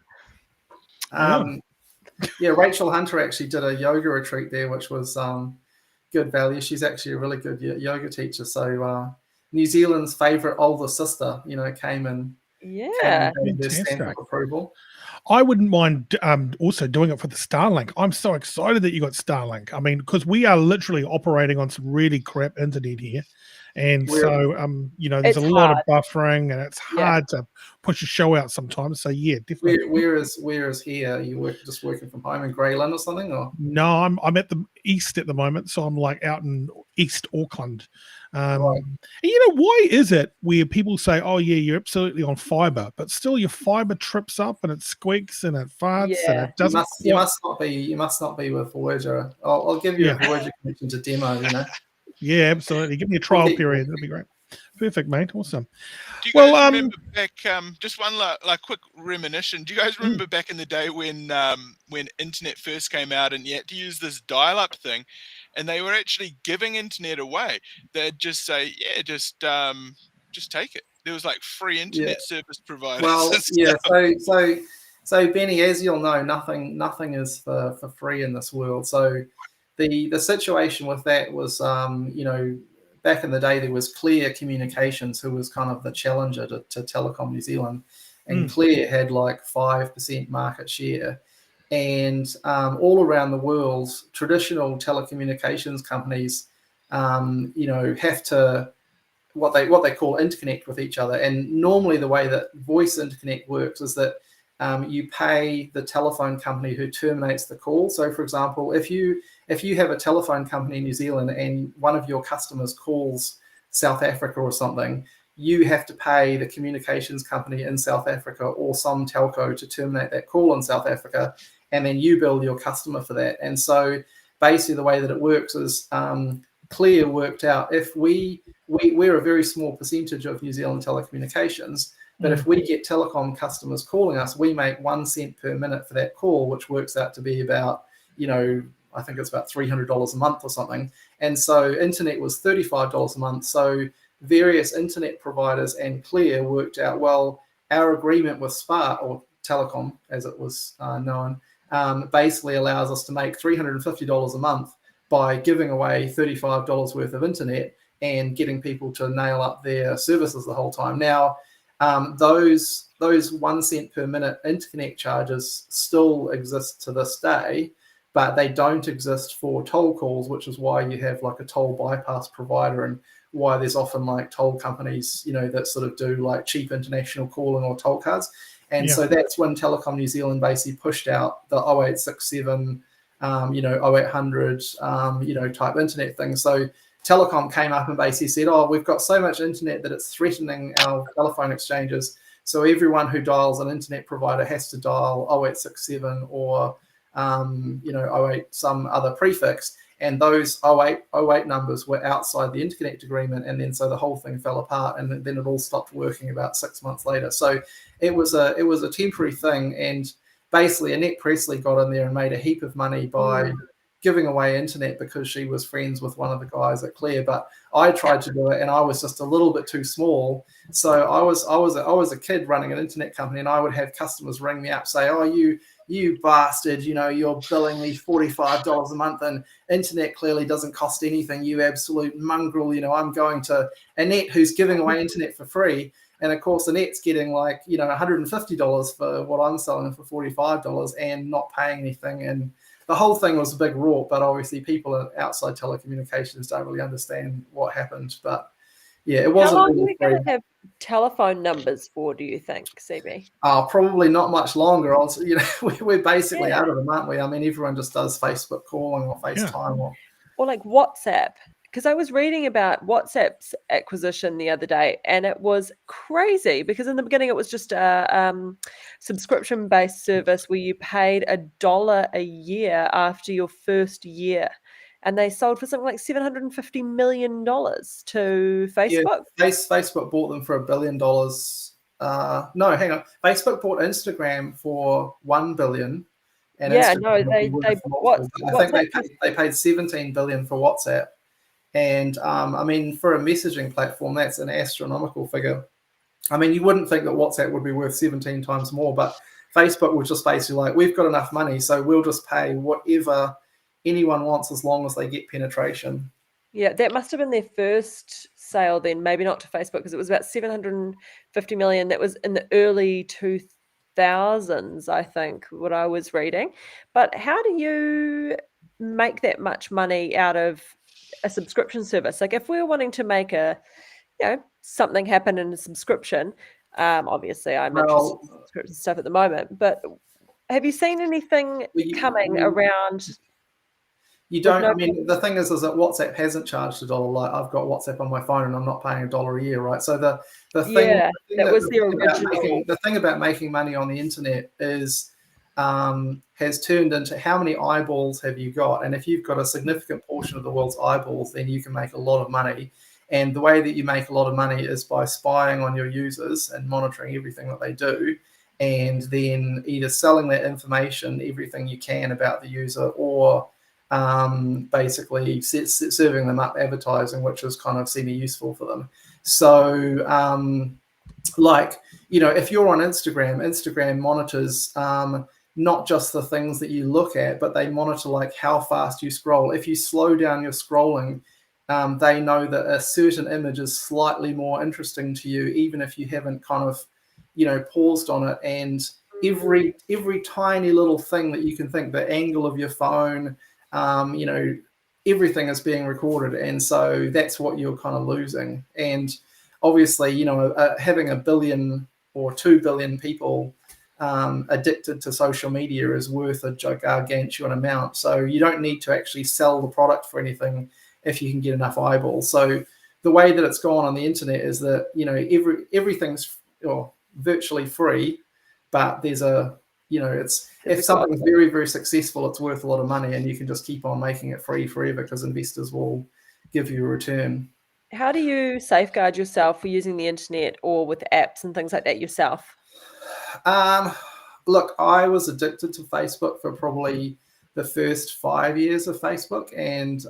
Rachel Hunter actually did a yoga retreat there, which was good value. She's actually a really good yoga teacher. So New Zealand's favourite older sister, came and gave their stamp of approval. I wouldn't mind also doing it for the Starlink. I'm so excited that you got Starlink. I mean, because we are literally operating on some really crap internet here. And there's a lot of buffering, and it's hard to push a show out sometimes. So yeah, definitely. Where is here? You just working from home in Greyland or something? Or no, I'm at the east at the moment, so I'm like out in East Auckland. Right. Why is it where people say, "Oh yeah, you're absolutely on fiber," but still your fiber trips up and it squeaks and it farts and it doesn't. You must not be with Voyager. I'll give you a Voyager connection to demo. Yeah, absolutely. Give me a trial period. That'd be great. Perfect, mate. Awesome. Do you guys remember back? Just one quick reminiscence. Do you guys remember back in the day when internet first came out and you had to use this dial-up thing, and they were actually giving internet away? They'd just say, just take it. There was like free internet service providers. Well, So Benny, as you'll know, nothing is for free in this world. So the situation with that was, back in the day, there was Clear Communications, who was kind of the challenger to Telecom New Zealand. And Clear had like 5% market share. And all around the world, traditional telecommunications companies, have to what they call interconnect with each other. And normally the way that voice interconnect works is that you pay the telephone company who terminates the call. So, for example, if you have a telephone company in New Zealand and one of your customers calls South Africa or something, you have to pay the communications company in South Africa or some telco to terminate that call in South Africa, and then you bill your customer for that. And so basically the way that it works is Clear worked out if we're a very small percentage of New Zealand telecommunications, but if we get telecom customers calling us, we make 1 cent per minute for that call, which works out to be about, I think it's about $300 a month or something. And so internet was $35 a month. So various internet providers and Clear worked out, well, our agreement with Spark, or Telecom as it was known, basically allows us to make $350 a month by giving away $35 worth of internet and getting people to nail up their services the whole time. Now, those 1 cent per minute interconnect charges still exist to this day, but they don't exist for toll calls, which is why you have like a toll bypass provider, and why there's often like toll companies, that sort of do like cheap international calling or toll cards. And so that's when Telecom New Zealand basically pushed out the 0867, 0800, type internet thing. So Telecom came up and basically said, oh, we've got so much internet that it's threatening our telephone exchanges. So everyone who dials an internet provider has to dial 0867 or 08 some other prefix, and those 08 numbers were outside the interconnect agreement, and then so the whole thing fell apart, and then it all stopped working about 6 months later. So it was a temporary thing, and basically Annette Presley got in there and made a heap of money by giving away internet because she was friends with one of the guys at Claire. But I tried to do it, and I was just a little bit too small. So I was a kid running an internet company, and I would have customers ring me up, say, oh, you bastard, you're billing me $45 a month, and internet clearly doesn't cost anything, you absolute mongrel. I'm going to Annette, who's giving away internet for free. And of course, Annette's getting like, $150 for what I'm selling for $45 and not paying anything. And the whole thing was a big rort, but obviously people outside telecommunications don't really understand what happened. But yeah, it wasn't. How long are we going to have telephone numbers for, do you think, Seeby? Probably not much longer. Also, we're basically out of them, aren't we? I mean, everyone just does Facebook calling or FaceTime or like WhatsApp. Because I was reading about WhatsApp's acquisition the other day, and it was crazy because in the beginning it was just a subscription-based service where you paid $1 a year after your first year. And they sold for something like $750 million to Facebook. Yeah, Facebook bought them for $1 billion. No, hang on. Facebook bought Instagram for $1 billion. And yeah, Instagram they bought. I think they paid $17 billion for WhatsApp. And I mean, for a messaging platform, that's an astronomical figure. I mean, you wouldn't think that WhatsApp would be worth 17 times more, but Facebook was just basically like, we've got enough money, so we'll just pay whatever anyone wants as long as they get penetration. Yeah, that must have been their first sale then, maybe not to Facebook, because it was about $750 million. That was in the early 2000s, I think, what I was reading. But how do you make that much money out of a subscription service? Like if we're wanting to make something happen in a subscription, obviously I'm interested in subscription stuff at the moment, but have you seen anything coming around? You don't. I mean, the thing is that WhatsApp hasn't charged $1. Like I've got WhatsApp on my phone and I'm not paying $1 a year, right? So the thing about making money on the internet is has turned into how many eyeballs have you got, and if you've got a significant portion of the world's eyeballs, then you can make a lot of money. And the way that you make a lot of money is by spying on your users and monitoring everything that they do, and then either selling that information, everything you can about the user, or basically serving them up advertising, which is kind of semi-useful for them. So if you're on Instagram monitors not just the things that you look at, but they monitor like how fast you scroll. If you slow down your scrolling, they know that a certain image is slightly more interesting to you, even if you haven't kind of, paused on it. And every tiny little thing that you can think, the angle of your phone, everything is being recorded. And so that's what you're kind of losing. And obviously, having 1 billion or 2 billion people addicted to social media is worth a gargantuan amount. So you don't need to actually sell the product for anything if you can get enough eyeballs. So the way that it's gone on the internet is that, everything's virtually free, but there's if something's very, very successful, it's worth a lot of money, and you can just keep on making it free forever because investors will give you a return. How do you safeguard yourself for using the internet or with apps and things like that yourself? Look, I was addicted to Facebook for probably the first 5 years of Facebook, and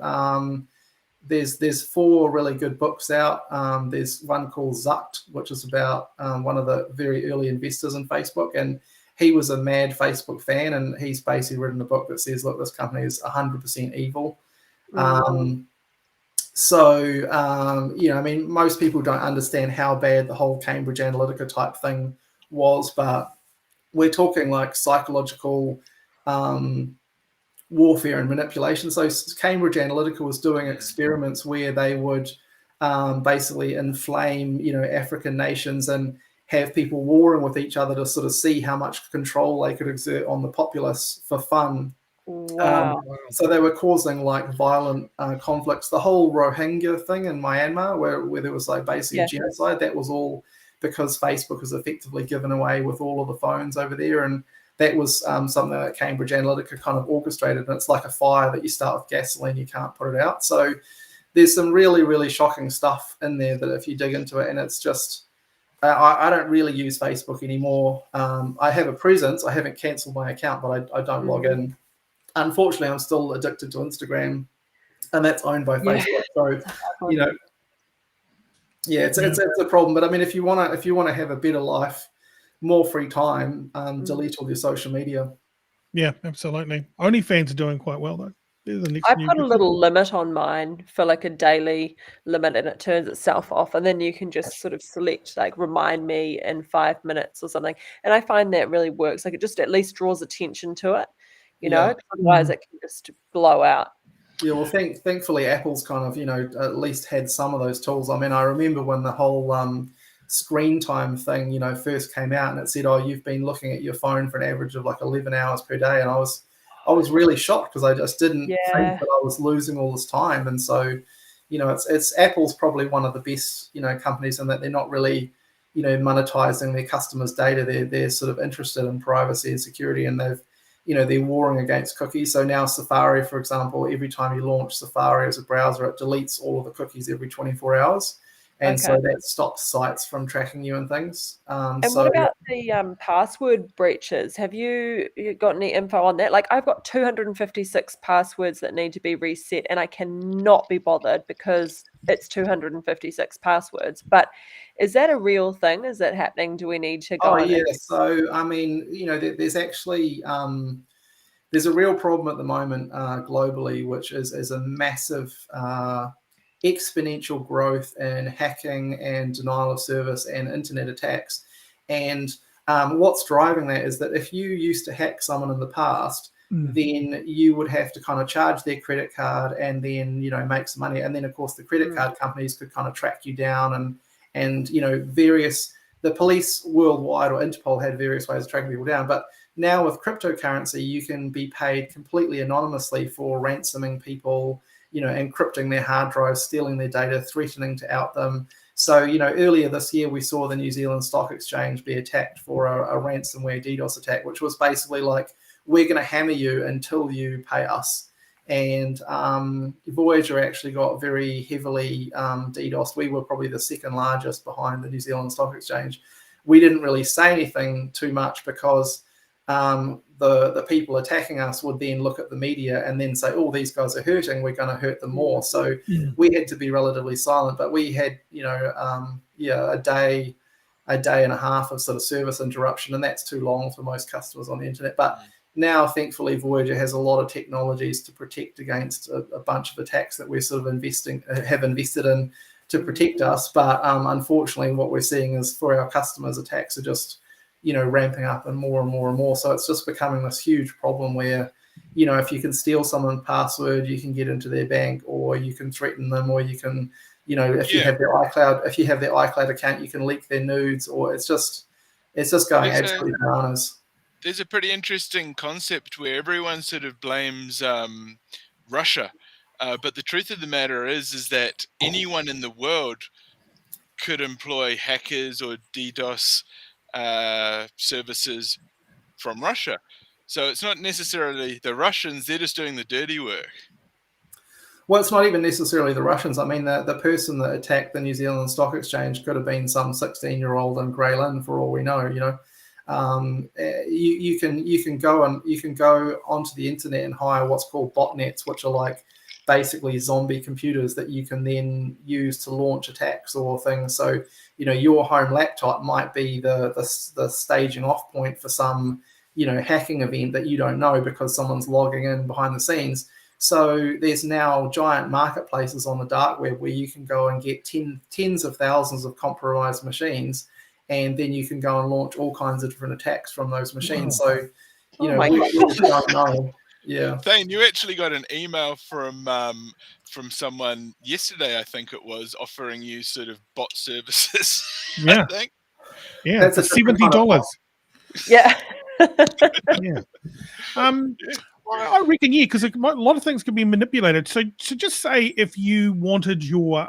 there's 4 really good books out. There's one called Zucked, which is about one of the very early investors in Facebook, and he was a mad Facebook fan, and he's basically written a book that says, look, this company is 100% evil. So, I mean, most people don't understand how bad the whole Cambridge Analytica type thing was, but we're talking like psychological warfare and manipulation. So Cambridge Analytica was doing experiments where they would basically inflame, African nations and have people warring with each other to sort of see how much control they could exert on the populace for fun. Wow. So they were causing like violent conflicts. The whole Rohingya thing in Myanmar, where there was like basically genocide, that was all because Facebook was effectively given away with all of the phones over there. And that was something that Cambridge Analytica kind of orchestrated. And it's like a fire that you start with gasoline, you can't put it out. So there's some really, really shocking stuff in there that if you dig into it, and it's just, I don't really use Facebook anymore. I have a presence. I haven't cancelled my account, but I don't log in. Unfortunately, I'm still addicted to Instagram, and that's owned by Facebook. So, it's a problem. But I mean, if you want to have a better life, more free time, delete all your social media. Yeah, absolutely. OnlyFans are doing quite well though. I put a little limit on mine for like a daily limit, and it turns itself off, and then you can just sort of select like remind me in 5 minutes or something, and I find that really works. Like it just at least draws attention to it. Otherwise it can just blow out. Yeah, well, thankfully Apple's kind of, at least had some of those tools. I mean, I remember when the whole screen time thing, first came out, and it said, "Oh, you've been looking at your phone for an average of like 11 hours per day," and I was really shocked because I just didn't think that I was losing all this time. And so, it's Apple's probably one of the best, companies in that they're not really, monetizing their customers' data. They're sort of interested in privacy and security, and they're warring against cookies. So now Safari, for example, every time you launch Safari as a browser, it deletes all of the cookies every 24 hours. And so that stops sites from tracking you and things. And what about the password breaches? Have you got any info on that? Like I've got 256 passwords that need to be reset, and I cannot be bothered because it's 256 passwords. But is that a real thing? Is that happening? Do we need to go? Oh, yeah. So, I mean, there's actually there's a real problem at the moment globally, which is a massive exponential growth in hacking and denial of service and internet attacks. And what's driving that is that if you used to hack someone in the past, then you would have to kind of charge their credit card and then, make some money. And then, of course, the credit card companies could kind of track you down and the police worldwide or Interpol had various ways of tracking people down. But now with cryptocurrency, you can be paid completely anonymously for ransoming people, encrypting their hard drives, stealing their data, threatening to out them. So, earlier this year, we saw the New Zealand Stock Exchange be attacked for a ransomware DDoS attack, which was basically like, we're going to hammer you until you pay us. And Voyager actually got very heavily DDoSed. We were probably the second largest behind the New Zealand Stock Exchange. We didn't really say anything too much because the people attacking us would then look at the media and then say, "Oh, these guys are hurting. We're going to hurt them more." So we had to be relatively silent. But we had, a day and a half of sort of service interruption, and that's too long for most customers on the internet. But now, thankfully, Voyager has a lot of technologies to protect against a bunch of attacks that we're sort of have invested in to protect us. But unfortunately, what we're seeing is for our customers, attacks are just ramping up and more and more and more. So it's just becoming this huge problem where, if you can steal someone's password, you can get into their bank, or you can threaten them, or you can, if you have their iCloud account, you can leak their nudes, or it's just going absolutely bananas. There's a pretty interesting concept where everyone sort of blames Russia, but the truth of the matter is that anyone in the world could employ hackers or DDoS services from Russia. So it's not necessarily the Russians, they're just doing the dirty work. Well, it's not even necessarily the Russians. I mean, the person that attacked the New Zealand Stock Exchange could have been some 16-year-old in Grey Lynn for all we know. You can go onto the internet and hire what's called botnets, which are like basically zombie computers that you can then use to launch attacks or things. So, your home laptop might be the staging off point for some, hacking event that you don't know because someone's logging in behind the scenes. So there's now giant marketplaces on the dark web where you can go and get tens of thousands of compromised machines, and then you can go and launch all kinds of different attacks from those machines. Wow. So, we don't know. Yeah. Thane, you actually got an email from someone yesterday, I think it was, offering you sort of bot services. Yeah. I think. Yeah, That's for a different kind of $70. Yeah. Yeah. I reckon, yeah, because a lot of things can be manipulated. So just say if you wanted your,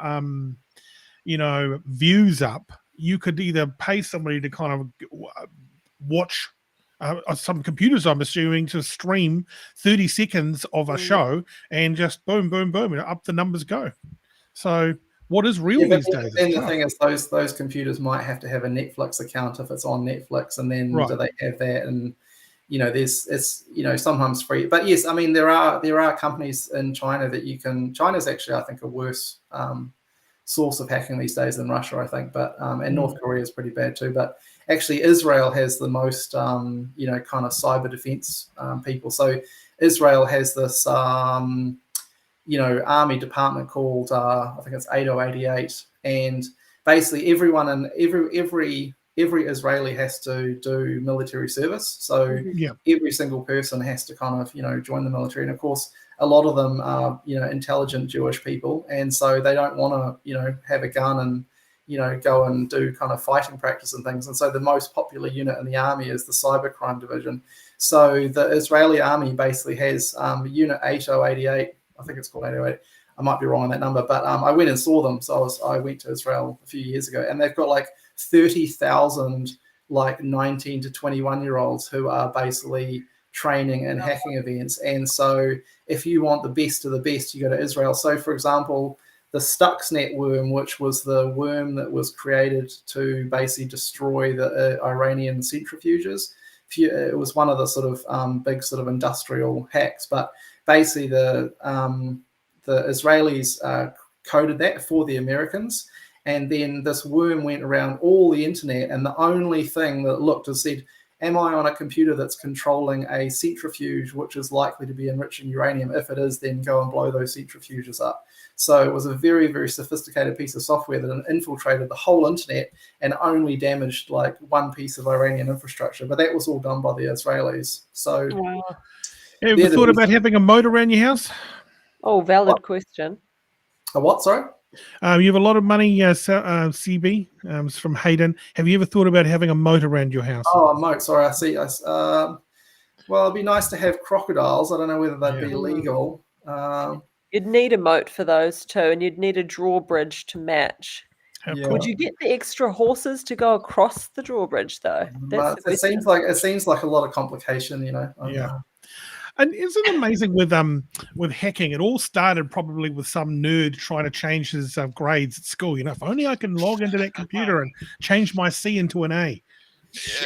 views up, you could either pay somebody to kind of watch some computers, I'm assuming, to stream 30 seconds of a show and just boom, boom, boom, and up the numbers go. So what is real these days? Then the thing is, those computers might have to have a Netflix account if it's on Netflix, and then do they have that? And it's sometimes free. But yes, I mean there are companies in China that you can. China's actually, I think, a worse source of hacking these days than Russia, I think. But and North Korea is pretty bad too. But actually, Israel has the most kind of cyber defense people. So Israel has this army department called I think it's 8088, and basically everyone and every Israeli has to do military service. So every single person has to kind of join the military, and of course a lot of them are intelligent Jewish people, and so they don't want to have a gun and go and do kind of fighting practice and things. And so the most popular unit in the army is the cybercrime division. So the Israeli army basically has unit 8088. I think it's called 808. I might be wrong on that number, but I went and saw them. So I went to Israel a few years ago, and they've got like 30,000 like 19 to 21-year-olds who are basically training and hacking events. And so if you want the best of the best, you go to Israel. So for example, the Stuxnet Worm, which was the worm that was created to basically destroy the Iranian centrifuges, it was one of the sort of big sort of industrial hacks, but basically the Israelis coded that for the Americans, and then this worm went around all the internet, and the only thing that looked and said, am I on a computer that's controlling a centrifuge which is likely to be enriching uranium? If it is, then go and blow those centrifuges up. So it was a very, very sophisticated piece of software that infiltrated the whole internet and only damaged like one piece of Iranian infrastructure. But that was all done by the Israelis. So have you thought about having a moat around your house? Oh, valid question. A what, sorry? You have a lot of money, Seeby, it's from Hayden. Have you ever thought about having a moat around your house? Oh, a moat, sorry, I see. Well, it'd be nice to have crocodiles. I don't know whether they'd be legal. You'd need a moat for those too, and you'd need a drawbridge to match. Would you get the extra horses to go across the drawbridge though? It seems like a lot of complication, Yeah. And isn't it amazing with hacking? It all started probably with some nerd trying to change his grades at school. If only I can log into that computer and change my C into an A.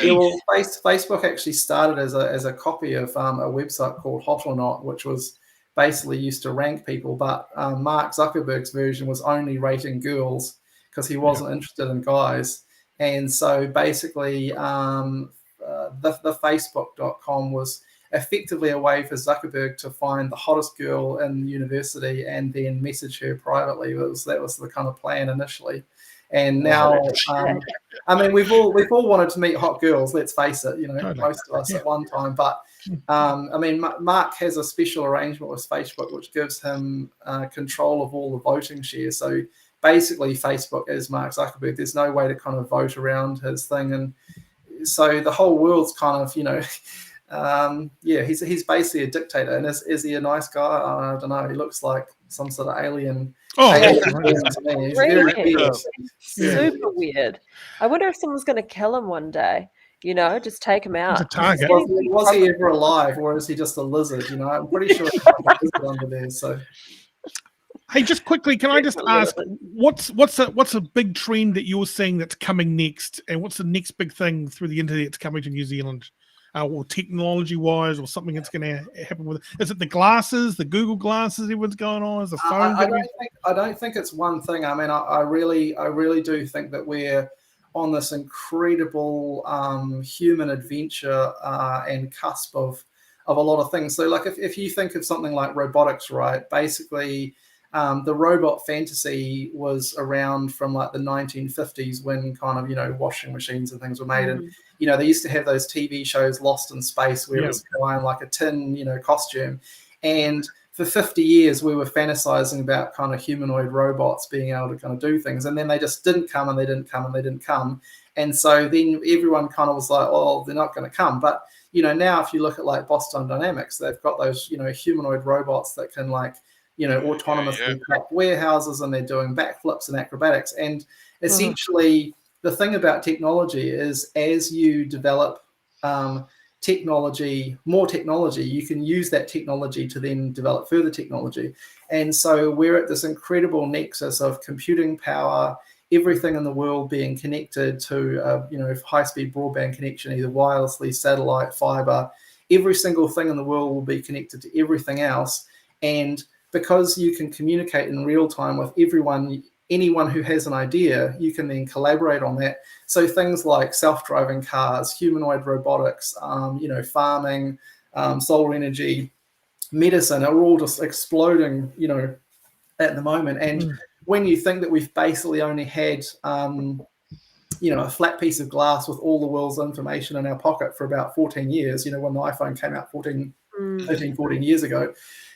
Yeah, well, Facebook actually started as a copy of a website called Hot or Not, which was basically used to rank people. But Mark Zuckerberg's version was only rating girls because he wasn't interested in guys. And so basically, the Facebook.com was effectively a way for Zuckerberg to find the hottest girl in university and then message her privately. That was the kind of plan initially. And now, we've all wanted to meet hot girls. Let's face it, most of us at one time. But Mark has a special arrangement with Facebook, which gives him control of all the voting shares. So basically, Facebook is Mark Zuckerberg. There's no way to kind of vote around his thing, and so the whole world's kind of, he's basically a dictator. And is he a nice guy? I don't know. He looks like some sort of alien. He's very weird. Super weird. I wonder if someone's going to kill him one day. Just take him out. He's a target. Was he ever alive, or is he just a lizard? I'm pretty sure he's a lizard under there. So. Hey, just quickly, can I just ask, what's a big trend that you're seeing that's coming next, and what's the next big thing through the internet that's coming to New Zealand, or technology-wise, or something that's going to happen with it? Is it the glasses, the Google glasses, everyone's going on? Is the phone? I don't think it's one thing. I mean, I really do think that we're on this incredible human adventure and cusp of of a lot of things. So like if you think of something like robotics, right, basically the robot fantasy was around from like the 1950s when kind of, washing machines and things were made. And, they used to have those TV shows Lost in Space where it was a guy in like a tin, costume. And for 50 years, we were fantasizing about kind of humanoid robots being able to kind of do things. And then they just didn't come and they didn't come and they didn't come. And so then everyone kind of was like, oh, they're not going to come. But, now if you look at like Boston Dynamics, they've got those, humanoid robots that can like, autonomously crack warehouses, and they're doing backflips and acrobatics. And essentially the thing about technology is as you develop more technology, you can use that technology to then develop further technology. And so we're at this incredible nexus of computing power, everything in the world being connected to high-speed broadband connection, either wirelessly, satellite, fiber. Every single thing in the world will be connected to everything else. And because you can communicate in real time with anyone who has an idea, you can then collaborate on that. So things like self-driving cars, humanoid robotics, farming, solar energy, medicine are all just exploding, at the moment. And when you think that we've basically only had, a flat piece of glass with all the world's information in our pocket for about 14 years, when the iPhone came out 13, 14 years ago,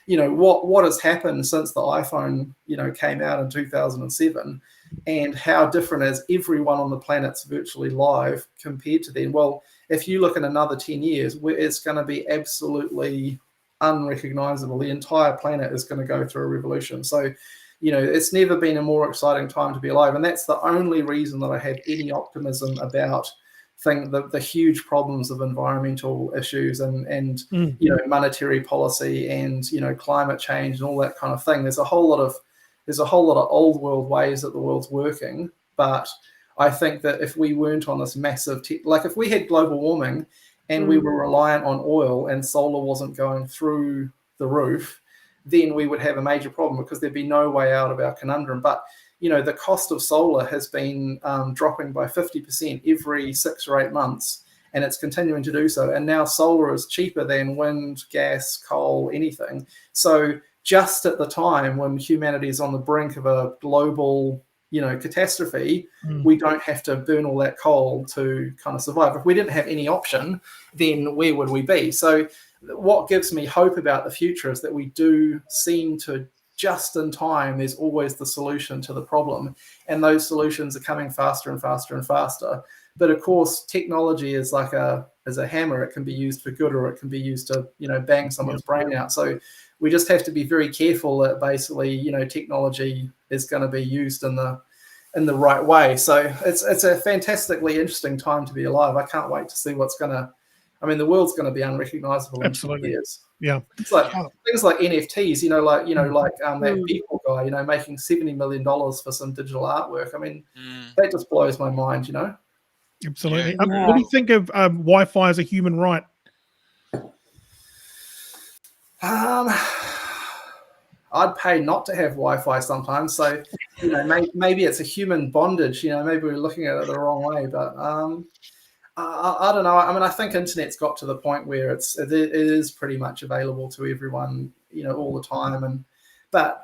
what has happened since the iPhone, came out in 2007, and how different is everyone on the planet's virtually live compared to then? Well, if you look in another 10 years, it's going to be absolutely unrecognizable. The entire planet is going to go through a revolution. So, it's never been a more exciting time to be alive. And that's the only reason that I have any optimism about the huge problems of environmental issues and monetary policy and climate change and all that kind of thing. There's a whole lot of old world ways that the world's working, but I think that if we weren't on this massive like if we had global warming and we were reliant on oil and solar wasn't going through the roof, then we would have a major problem because there'd be no way out of our conundrum. But the cost of solar has been dropping by 50% every 6 or 8 months, and it's continuing to do so. And now solar is cheaper than wind, gas, coal, anything. So just at the time when humanity is on the brink of a global, catastrophe, we don't have to burn all that coal to kind of survive. If we didn't have any option, then where would we be? So what gives me hope about the future is that we do seem to, just in time, there's always the solution to the problem, and those solutions are coming faster and faster and faster. But of course, technology is like a hammer. It can be used for good, or it can be used to bang someone's brain out. So we just have to be very careful that basically technology is going to be used in the right way. So it's a fantastically interesting time to be alive. I can't wait to see what's going to. I mean, the world's going to be unrecognizable in 2 years. Yeah, it's like things like NFTs. That People guy, making $70 million for some digital artwork. I mean, that just blows my mind. Absolutely. What do you think of Wi-Fi as a human right? I'd pay not to have Wi-Fi sometimes. So, maybe it's a human bondage. Maybe we're looking at it the wrong way, but. I don't know. I mean, I think internet's got to the point where it is pretty much available to everyone, all the time. But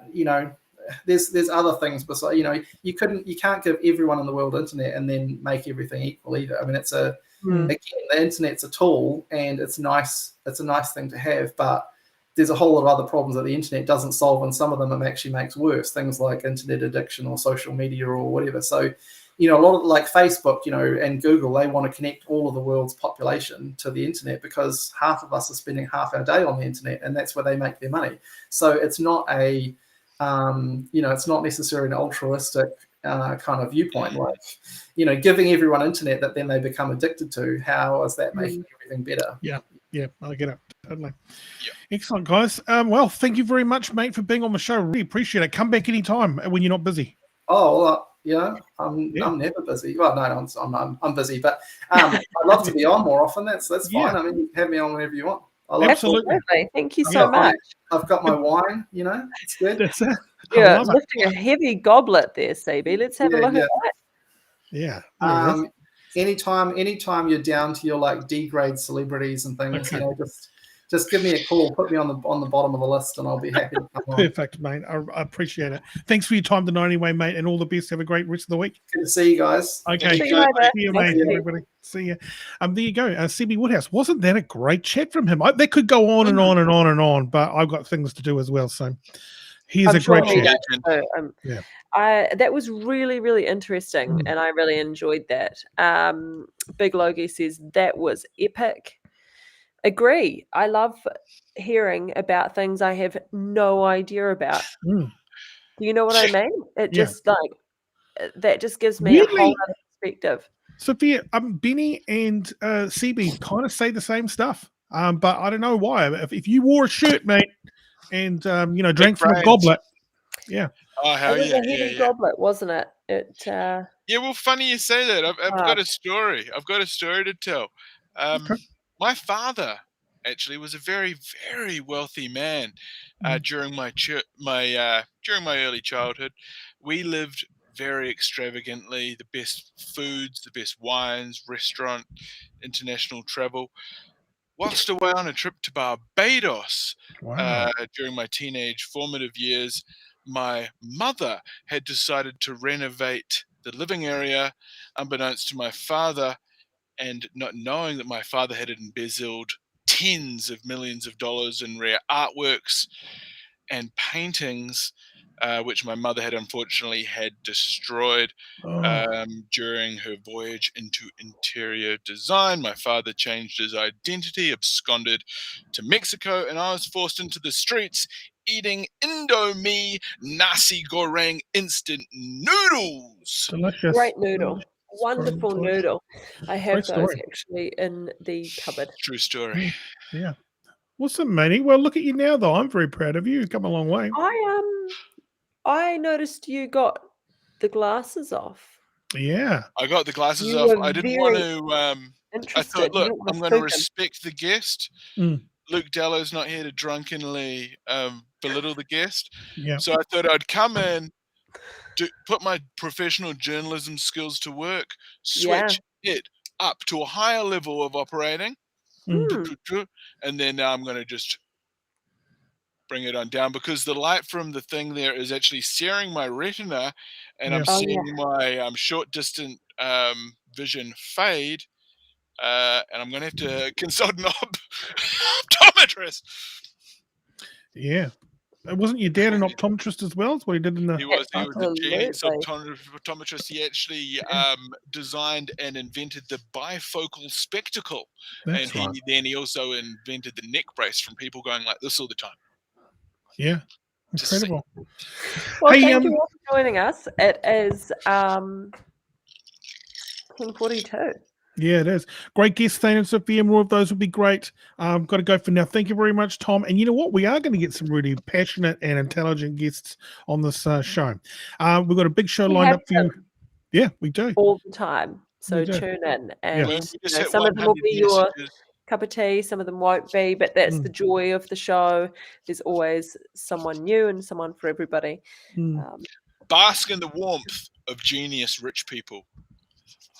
there's other things besides. You can't give everyone in the world internet and then make everything equal either. I mean, again, the internet's a tool and it's nice. It's a nice thing to have, but there's a whole lot of other problems that the internet doesn't solve, and some of them it actually makes worse. Things like internet addiction or social media or whatever. So. A lot of like Facebook, and Google, they want to connect all of the world's population to the internet because half of us are spending half our day on the internet, and that's where they make their money. So it's not it's not necessarily an altruistic kind of viewpoint. Like, giving everyone internet that then they become addicted to. How is that making everything better? Yeah, I get it. Totally. Yeah. Excellent, guys. Well, thank you very much, mate, for being on the show. Really appreciate it. Come back anytime when you're not busy. Oh, well, I'm never busy. Well, no, I'm busy, but I'd love to be on more often. That's fine. I mean, you can have me on whenever you want. Absolutely. Thank you so much. I've got my wine. It's good. That's it. Yeah, lifting a heavy goblet there, Seeby. Let's have a look at that. Yeah. Anytime you're down to your like D-grade celebrities and things, just just give me a call, put me on the bottom of the list, and I'll be happy to come on. Perfect, mate. I appreciate it. Thanks for your time tonight anyway, mate, and all the best. Have a great rest of the week. Good to see you guys. Okay. See you later. See you, mate. Everybody. See you. There you go. Seeby Woodhouse. Wasn't that a great chat from him? That could go on and on and on and on, but I've got things to do as well. So here's a great chat. That was really, really interesting, and I really enjoyed that. Big Logie says that was epic. Agree. I love hearing about things I have no idea about. Do you know what I mean? It just that just gives me a whole other perspective. Sophia, Benny and Seeby kind of say the same stuff, but I don't know why. If you wore a shirt, mate, and drank from a goblet, Oh, hell it was a heavy goblet, wasn't it? Well, funny you say that. I've got a story. I've got a story to tell. My father actually was a very, very wealthy man. During my early childhood, we lived very extravagantly. The best foods, the best wines, restaurant, international travel. Whilst away on a trip to Barbados during my teenage formative years, my mother had decided to renovate the living area, unbeknownst to my father, and not knowing that my father had embezzled tens of millions of dollars in rare artworks and paintings, which my mother had unfortunately destroyed during her voyage into interior design. My father changed his identity, absconded to Mexico, and I was forced into the streets eating Indomie nasi goreng instant noodles. Delicious. Great noodle. Wonderful noodle. I have those actually in the cupboard. True story. Yeah. Awesome, matey. Well, look at you now, though. I'm very proud of you. You've come a long way. I noticed you got the glasses off. Yeah. I got the glasses off. I didn't want to. I thought, look, I'm going to respect the guest. Luke Dallow's not here to drunkenly belittle the guest. Yeah. So I thought I'd come in, put my professional journalism skills to work, switch it up to a higher level of operating, and then now I'm going to just bring it on down, because the light from the thing there is actually searing my retina, and I'm seeing my short distant vision fade, and I'm going to have to consult an optometrist. Yeah. Wasn't your dad an optometrist as well? That's what he did in the... He was a genius optometrist. He actually designed and invented the bifocal spectacle. He also invented the neck brace from people going like this all the time. Yeah. Incredible. Well, thank you all for joining us. It is 10:42. Yeah, it is. Great guests, Thane and Sophia. More of those would be great. Got to go for now. Thank you very much, Tom. And you know what? We are going to get some really passionate and intelligent guests on this show. We've got a big show lined up for you. Yeah, we do. All the time. So tune in. And some of them will be your cup of tea, some of them won't be, but that's the joy of the show. There's always someone new and someone for everybody. Bask in the warmth of genius rich people.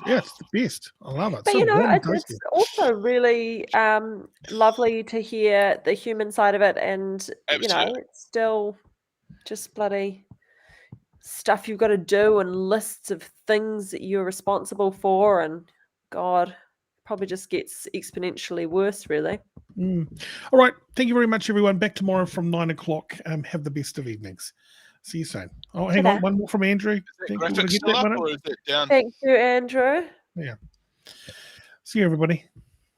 Yeah, it's the best. I love it. But so it's also really lovely to hear the human side of it, and it's still just bloody stuff you've got to do and lists of things that you're responsible for, and God, probably just gets exponentially worse, really. All right. Thank you very much, everyone. Back tomorrow from 9 o'clock. Have the best of evenings. See you soon. Oh, hang on. One more from Andrew. Graphics still up, or is it down? Thank you, Andrew. Yeah. See you, everybody.